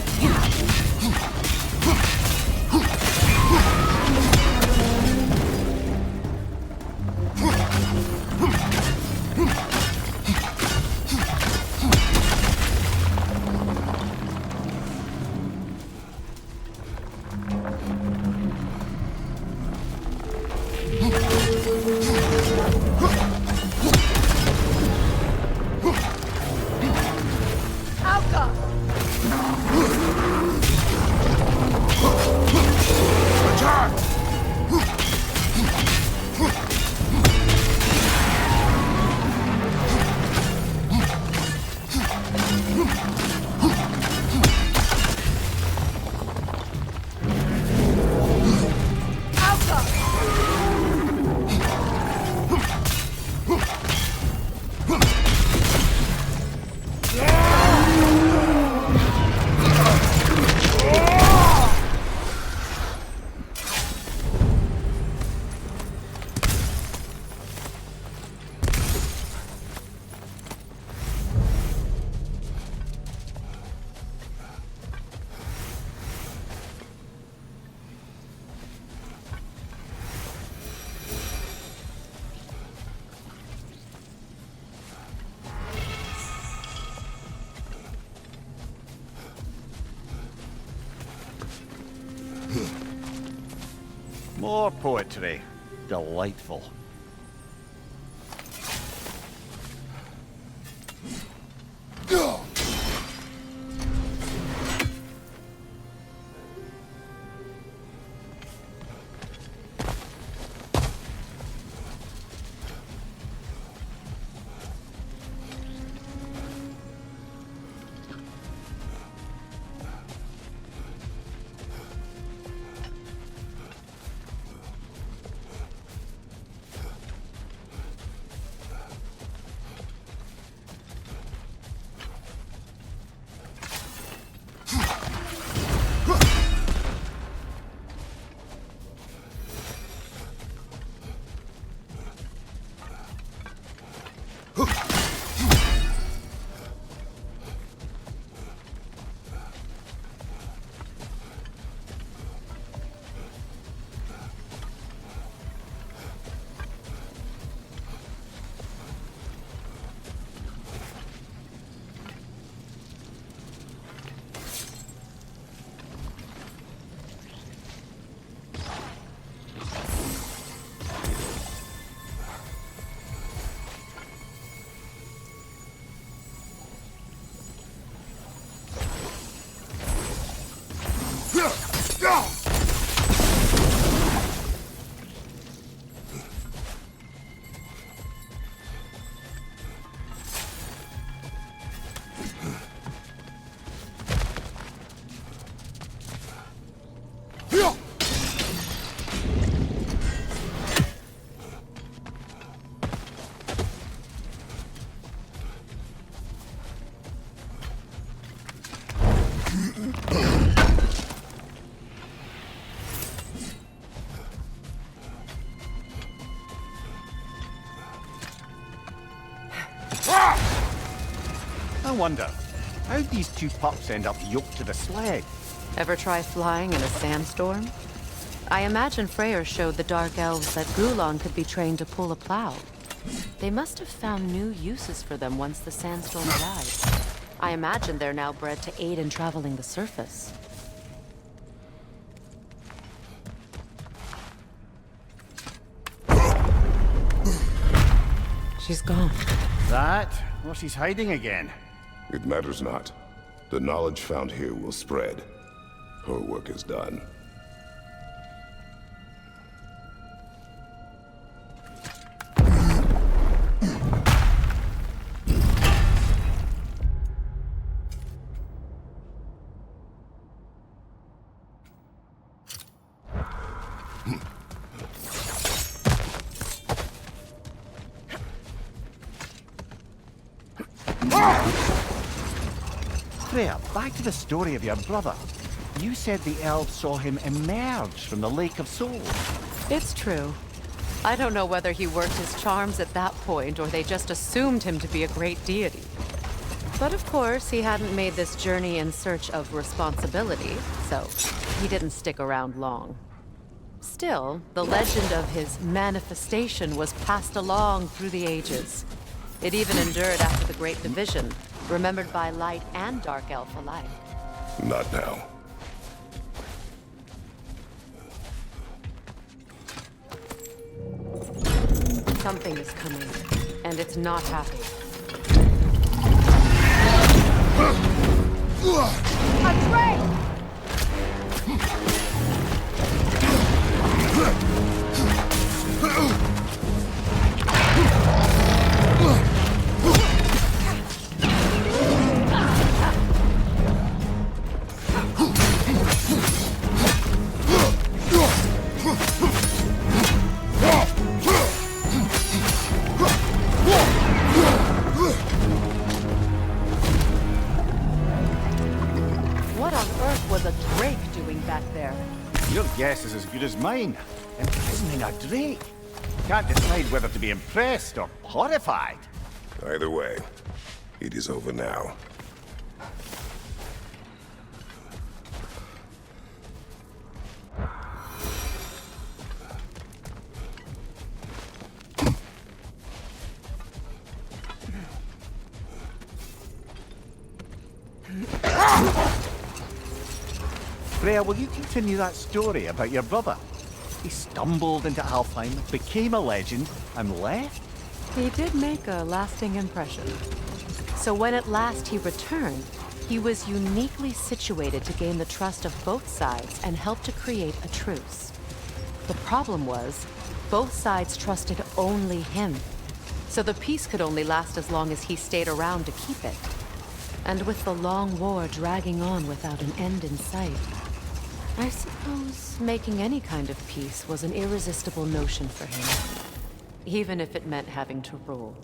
More poetry. Delightful. I wonder, how'd these two pups end up yoked to the sled? Ever try flying in a sandstorm? I imagine Freyr showed the Dark Elves that Gulon could be trained to pull a plow. They must have found new uses for them once the sandstorm died. I imagine they're now bred to aid in traveling the surface. She's gone. That? Or she's hiding again. It matters not. The knowledge found here will spread. Her work is done. Freya, back to the story of your brother. You said the elves saw him emerge from the Lake of Souls. It's true. I don't know whether he worked his charms at that point or they just assumed him to be a great deity. But of course, he hadn't made this journey in search of responsibility, so he didn't stick around long. Still, the legend of his manifestation was passed along through the ages. It even endured after the Great Division, remembered by Light and Dark Elf alike. Not now. Something is coming, and it's not happy. Atreus! What on earth was a drake doing back there? Your guess is as good as mine. Imprisoning a drake. Can't decide whether to be impressed or horrified. Either way, it is over now. Freya, will you continue that story about your brother? He stumbled into Alfheim, became a legend, and left? He did make a lasting impression. So when at last he returned, he was uniquely situated to gain the trust of both sides and help to create a truce. The problem was, both sides trusted only him. So the peace could only last as long as he stayed around to keep it. And with the long war dragging on without an end in sight, I suppose making any kind of peace was an irresistible notion for him. Even if it meant having to rule.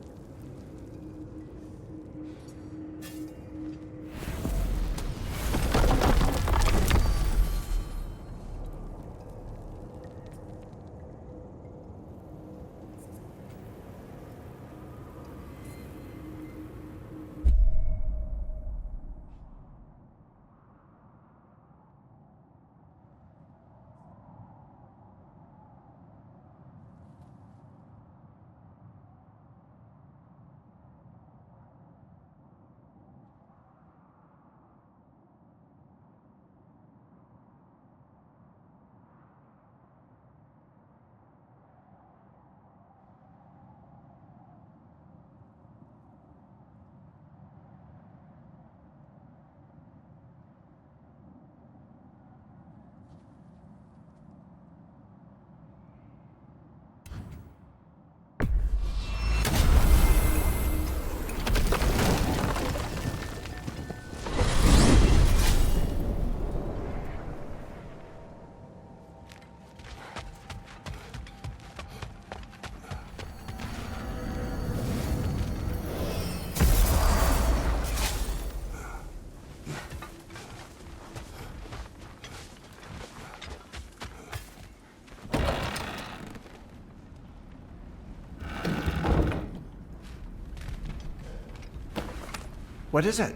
What is it?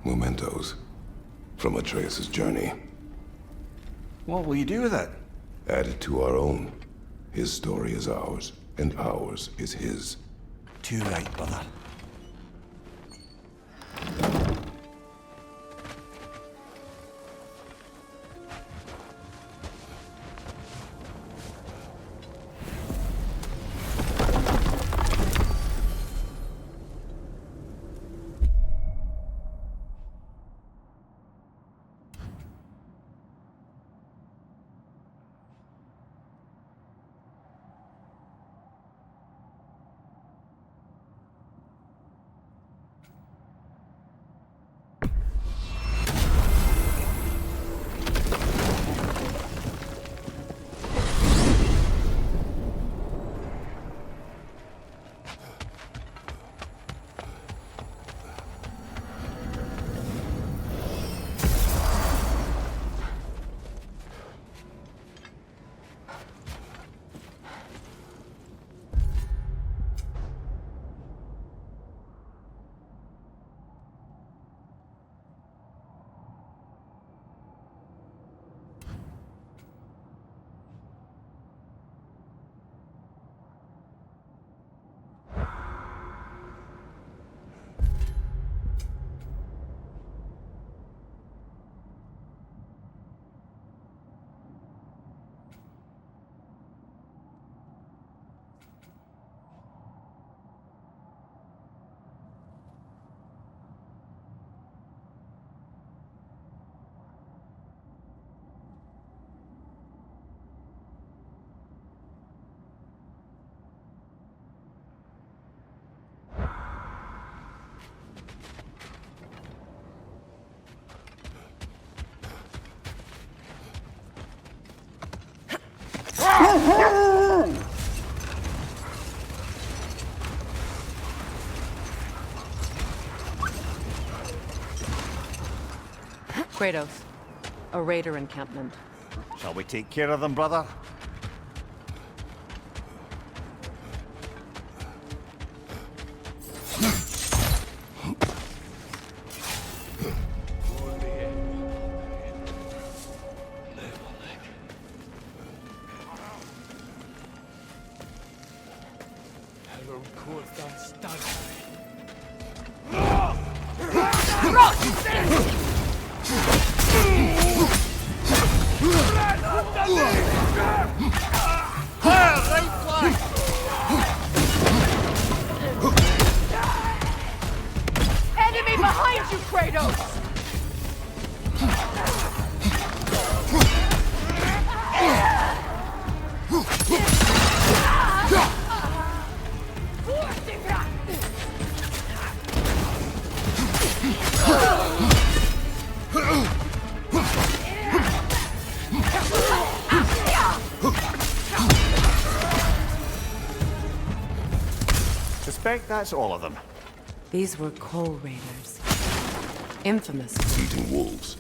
Mementos from Atreus' journey. What will you do with it? Add it to our own. His story is ours, and ours is his. Too right, brother. Kratos, a raider encampment. Shall we take care of them, brother? Underneath! got you, Kratos! Suspect that's all of them. These were coal raiders. Infamous. Eating wolves.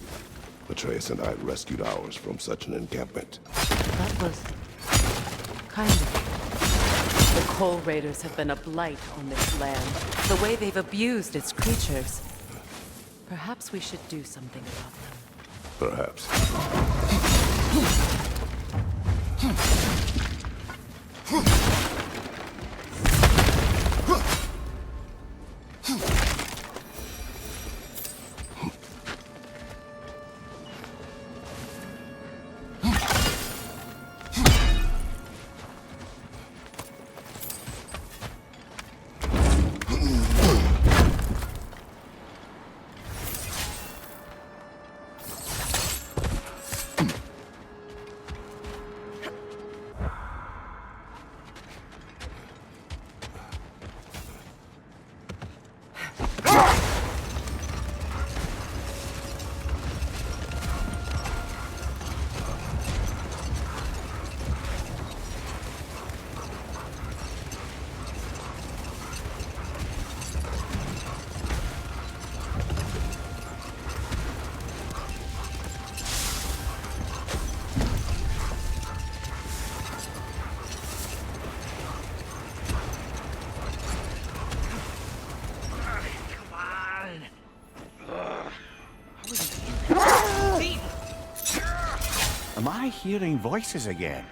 Atreus and I rescued ours from such an encampment. That was... kind of... The coal raiders have been a blight on this land. The way they've abused its creatures. Perhaps we should do something about them. Perhaps. Am I hearing voices again?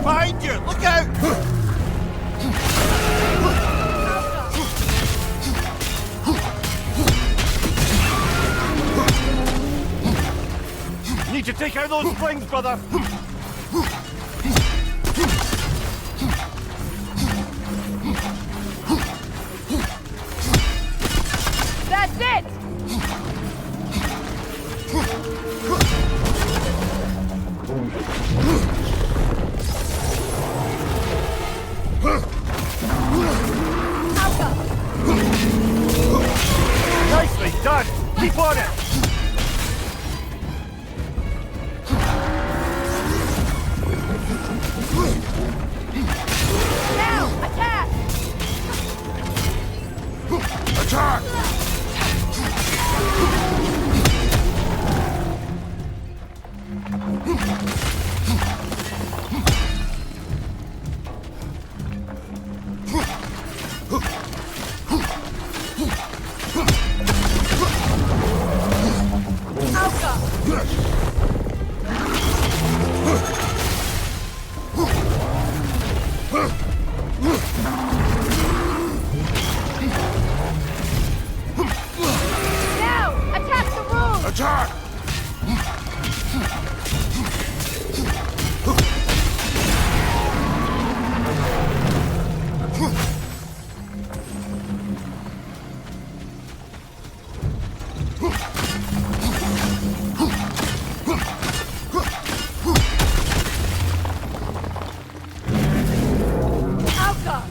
Behind you! Look out! Need to take out those slings, brother! That's it! Nicely done! Keep on it! Now, attack! Attack! Now, attack the room! Attack! Alka!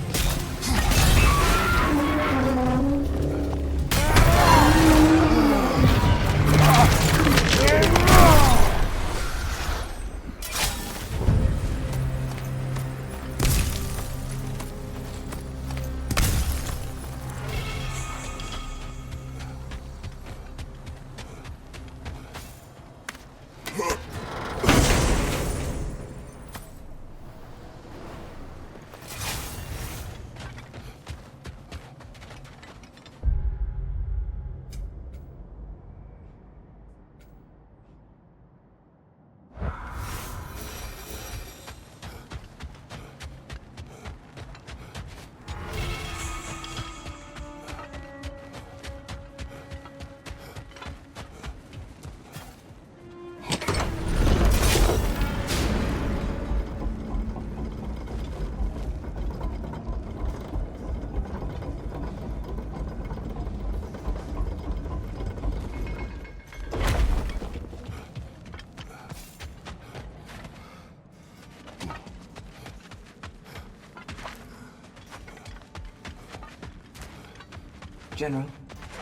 General,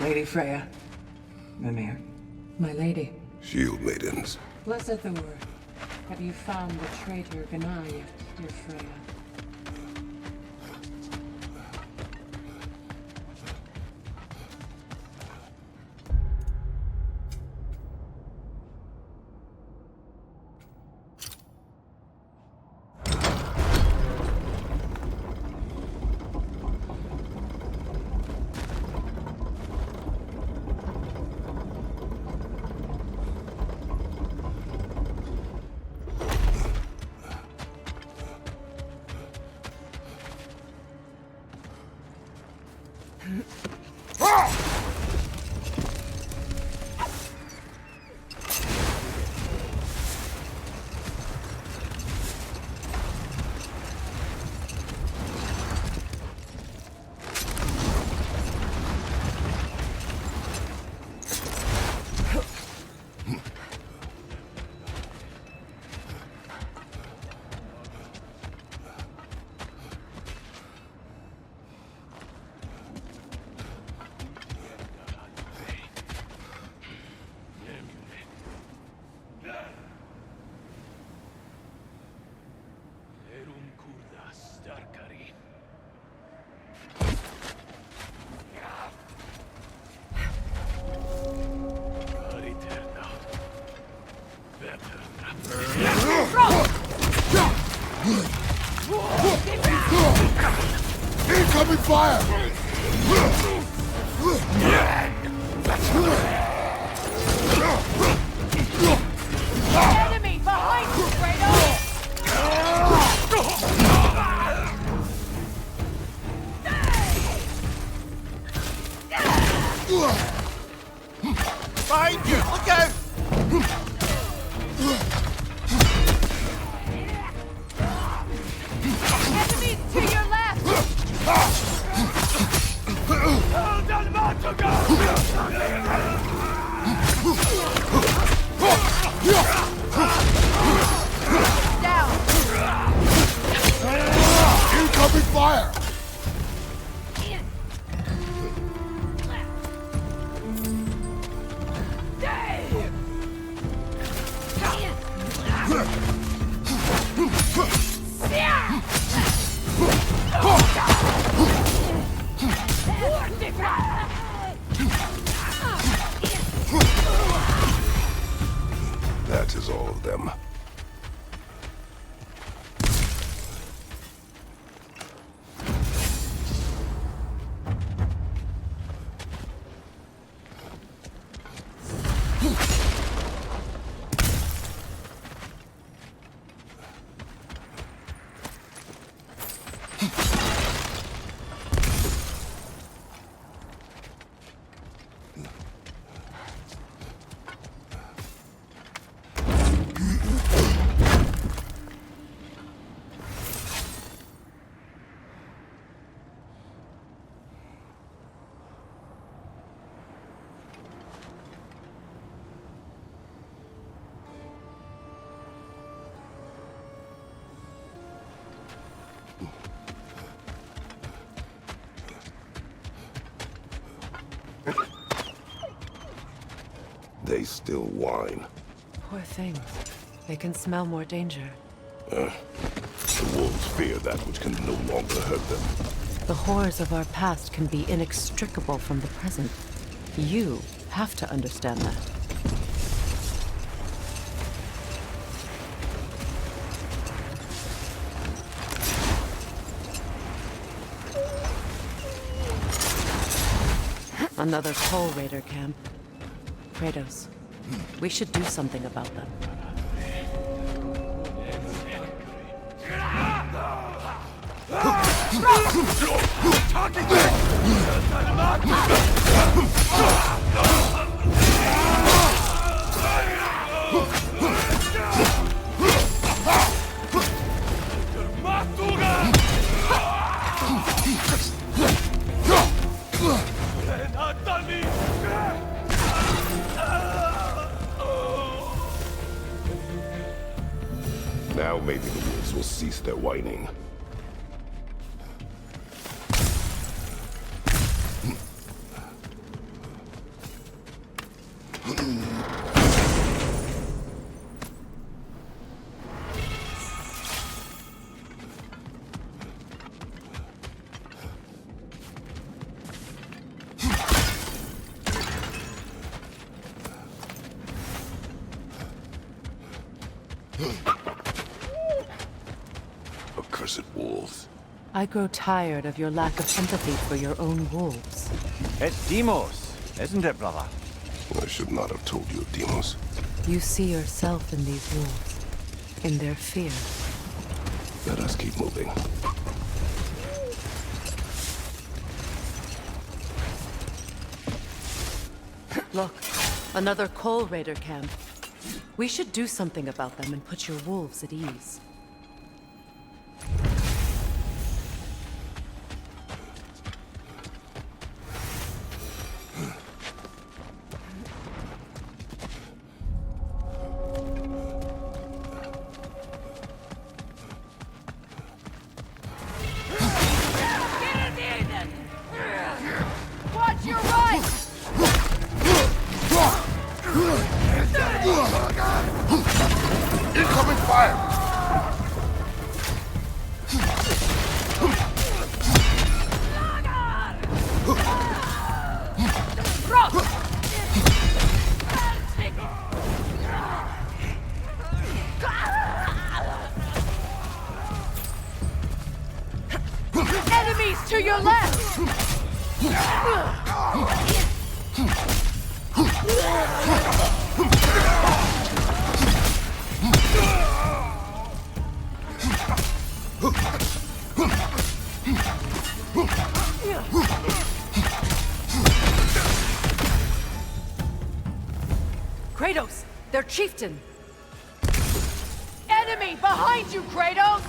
Lady Freya, Mimir, my lady. Shield maidens. Blessed the word. Have you found the traitor Gna yet, dear Freya? Incoming fire! Enemy behind you, Kratos! Behind you! Look out! Enemies to your left! Down! Incoming fire! That is all of them. They still whine. Poor things. They can smell more danger. The wolves fear that which can no longer hurt them. The horrors of our past can be inextricable from the present. You have to understand that. Another Coal Raider camp. Kratos, we should do something about them. Now maybe the wolves will cease their whining. Accursed wolves. I grow tired of your lack of empathy for your own wolves. It's Demos, isn't it, brother? I should not have told you of Demos. You see yourself in these wolves, in their fear. Let us keep moving. Look, another Coal Raider camp. We should do something about them and put your wolves at ease. Watch your right! Incoming fire! Enemies to your left! Kratos! Their chieftain! Enemy behind you, Kratos!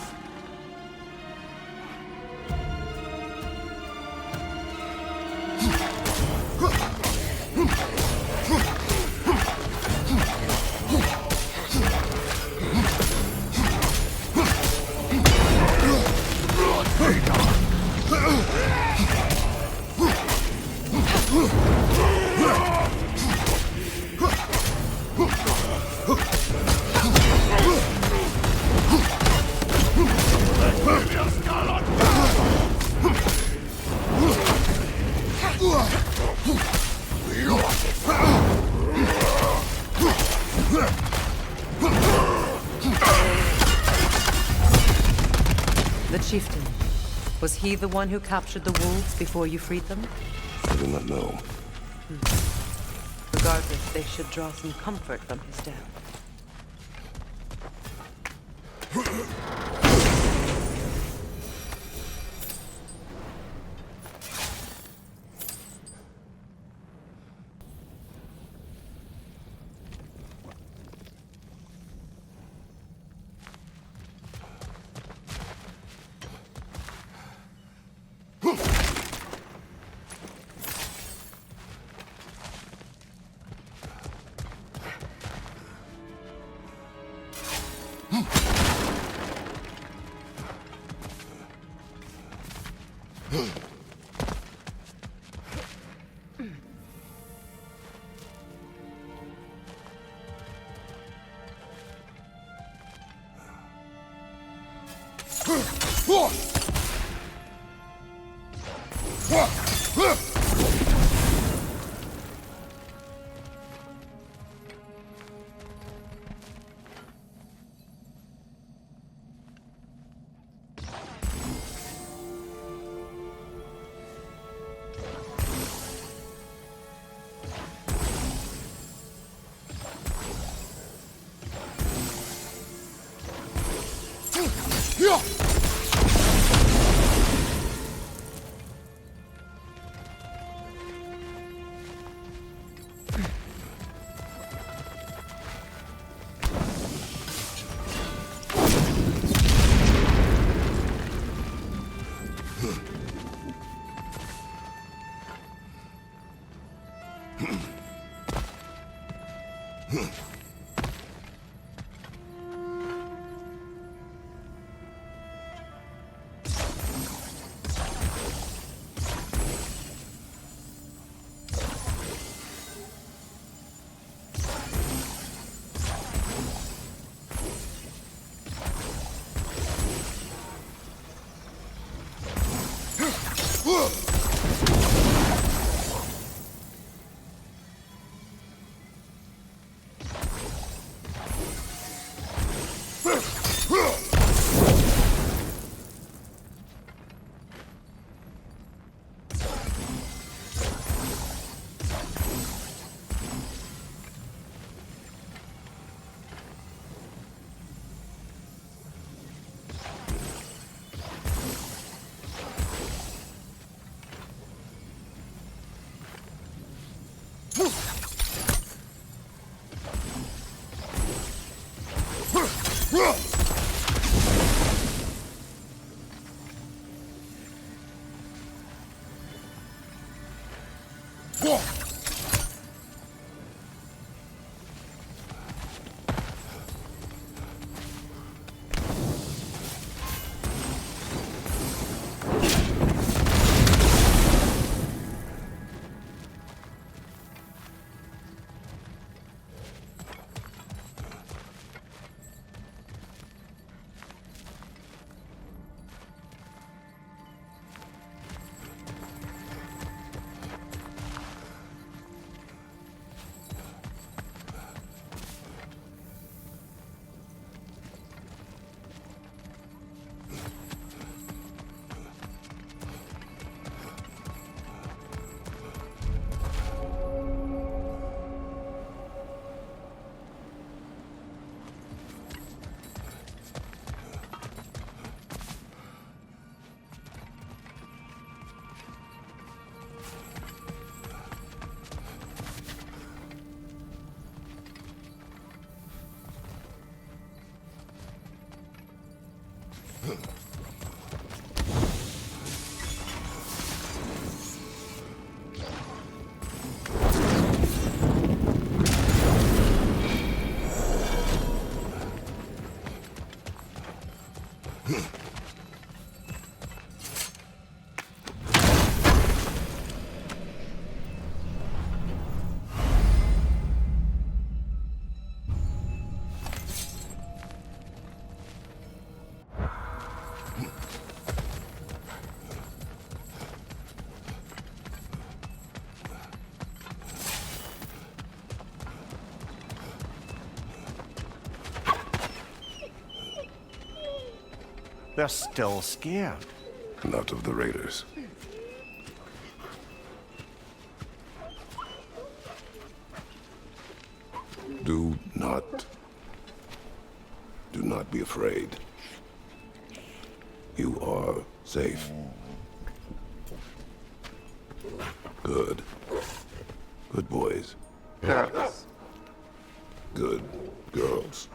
The chieftain. Was he the one who captured the wolves before you freed them? I do not know. Regardless, they should draw some comfort from his death. They're still scared. Not of the raiders. Do not be afraid. You are safe. Good. Good boys. Girls. Good girls.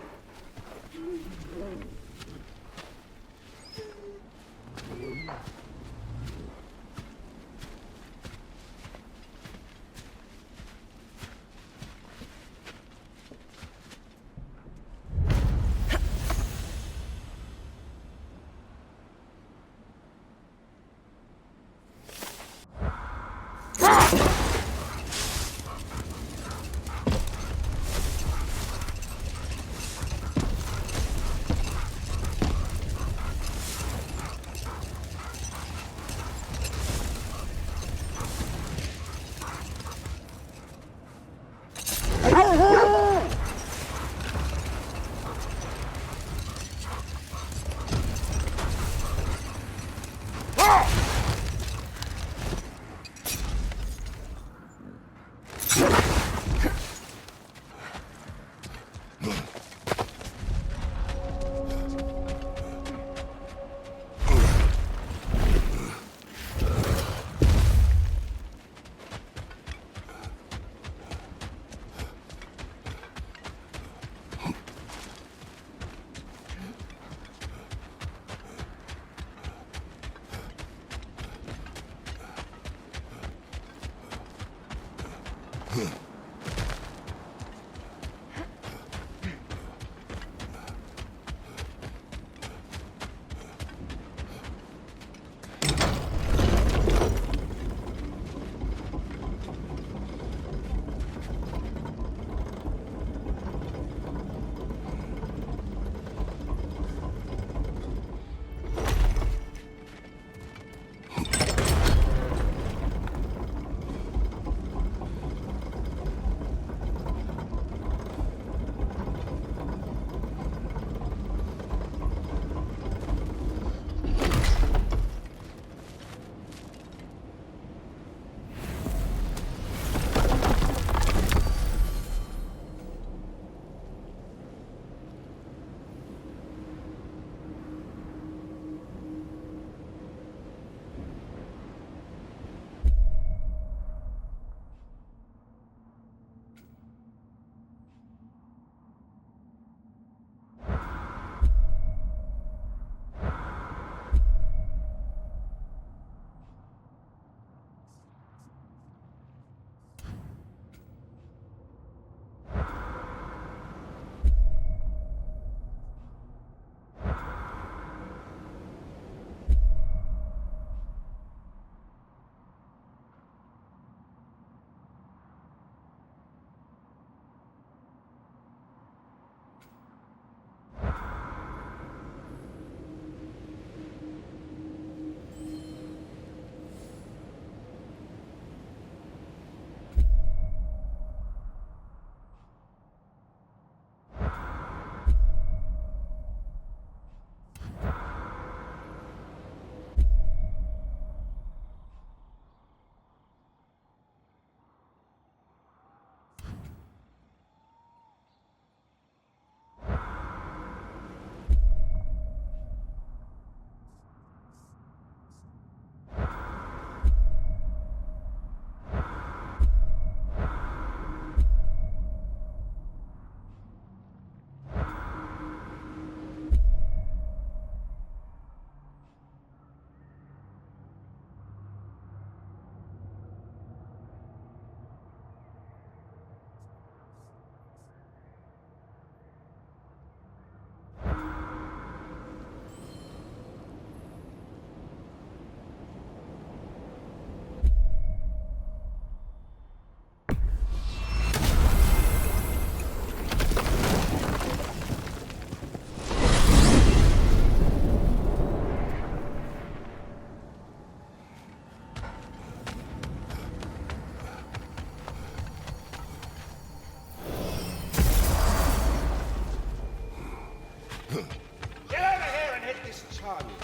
Nice charm, you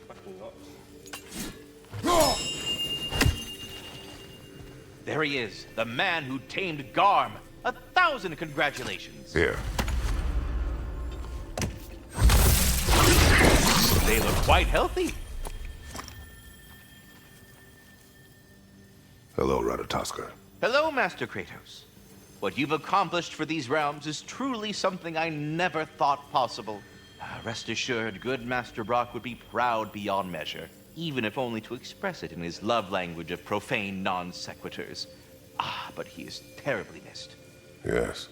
fucking There he is, the man who tamed Garm. 1,000 congratulations. Here. They look quite healthy. Hello, Ratatoskr. Hello, Master Kratos. What you've accomplished for these realms is truly something I never thought possible. Rest assured, good Master Brock would be proud beyond measure, even if only to express it in his love language of profane non-sequiturs. But he is terribly missed. Yes,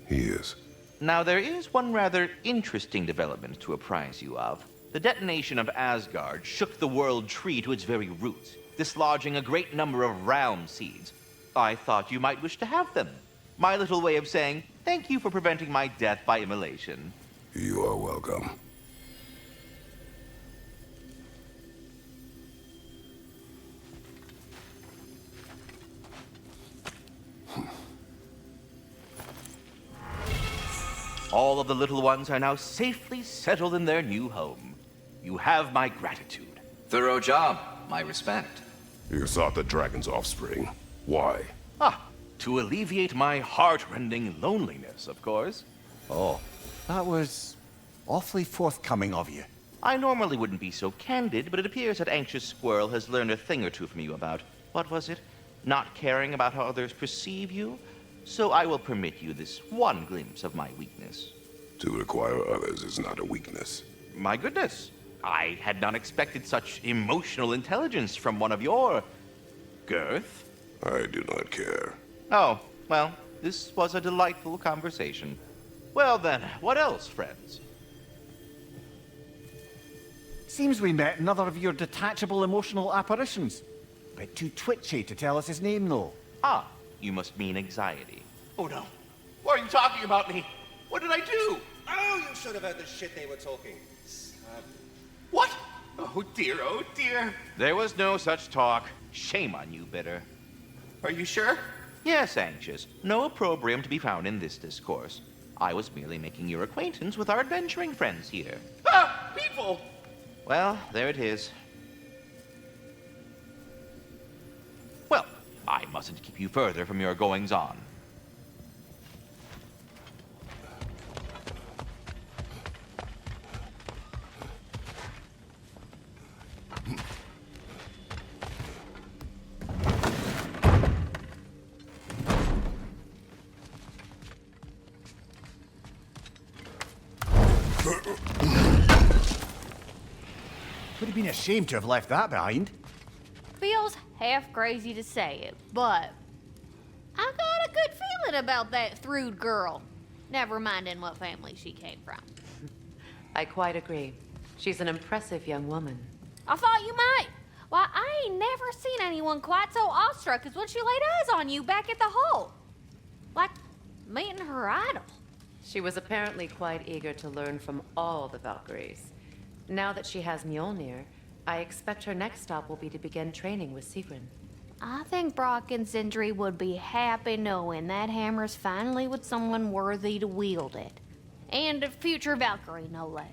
he is. Now, there is one rather interesting development to apprise you of. The detonation of Asgard shook the world tree to its very roots, dislodging a great number of realm seeds. I thought you might wish to have them. My little way of saying, thank you for preventing my death by immolation. You are welcome. All of the little ones are now safely settled in their new home. You have my gratitude. Thorough job. My respect. You sought the dragon's offspring. Why? To alleviate my heart-rending loneliness, of course. Oh, that was awfully forthcoming of you. I normally wouldn't be so candid, but it appears that Anxious Squirrel has learned a thing or two from you about, what was it? Not caring about how others perceive you? So I will permit you this one glimpse of my weakness. To require others is not a weakness. My goodness, I had not expected such emotional intelligence from one of your... girth? I do not care. Oh, well, this was a delightful conversation. Well then, what else, friends? Seems we met another of your detachable emotional apparitions. Bit too twitchy to tell us his name, though. You must mean anxiety. Oh no. Why are you talking about me? What did I do? Oh, you should have heard the shit they were talking. What? Oh dear, oh dear. There was no such talk. Shame on you, Bitter. Are you sure? Yes, Anxious. No opprobrium to be found in this discourse. I was merely making your acquaintance with our adventuring friends here. People! Well, there it is. Well, I mustn't keep you further from your goings-on. Would have been ashamed to have left that behind. Feels half crazy to say it, but I got a good feeling about that Thrud girl. Never minding what family she came from. I quite agree. She's an impressive young woman. I thought you might. Why, I ain't never seen anyone quite so awestruck as when she laid eyes on you back at the hole. Like meeting her idol. She was apparently quite eager to learn from all the Valkyries. Now that she has Mjolnir, I expect her next stop will be to begin training with Sigrun. I think Brock and Sindri would be happy knowing that hammer's finally with someone worthy to wield it. And a future Valkyrie, no less.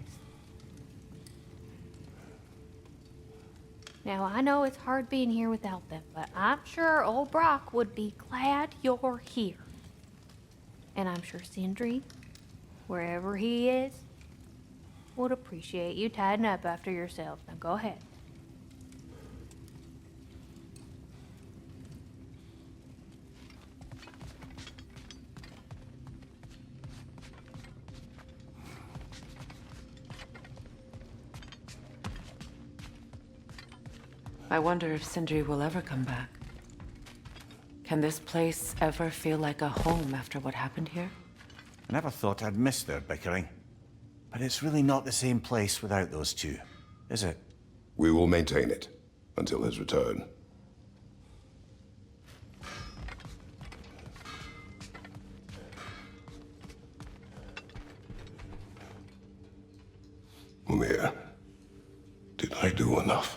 Now, I know it's hard being here without them, but I'm sure old Brock would be glad you're here. And I'm sure Sindri, wherever he is, would appreciate you tidying up after yourself. Now go ahead. I wonder if Sindri will ever come back. Can this place ever feel like a home after what happened here? I never thought I'd miss their bickering. But it's really not the same place without those two, is it? We will maintain it until his return. Mimir, did I do enough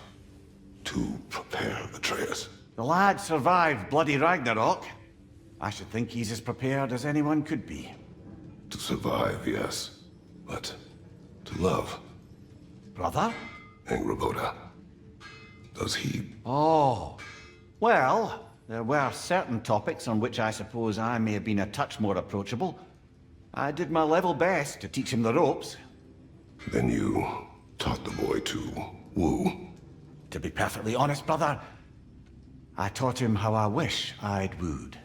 to prepare Atreus? The lad survived bloody Ragnarok. I should think he's as prepared as anyone could be. To survive, yes. But to love, Brother? Angrboda. Does he... Oh. Well, there were certain topics on which I suppose I may have been a touch more approachable. I did my level best to teach him the ropes. Then you taught the boy to woo? To be perfectly honest, brother, I taught him how I wish I'd wooed.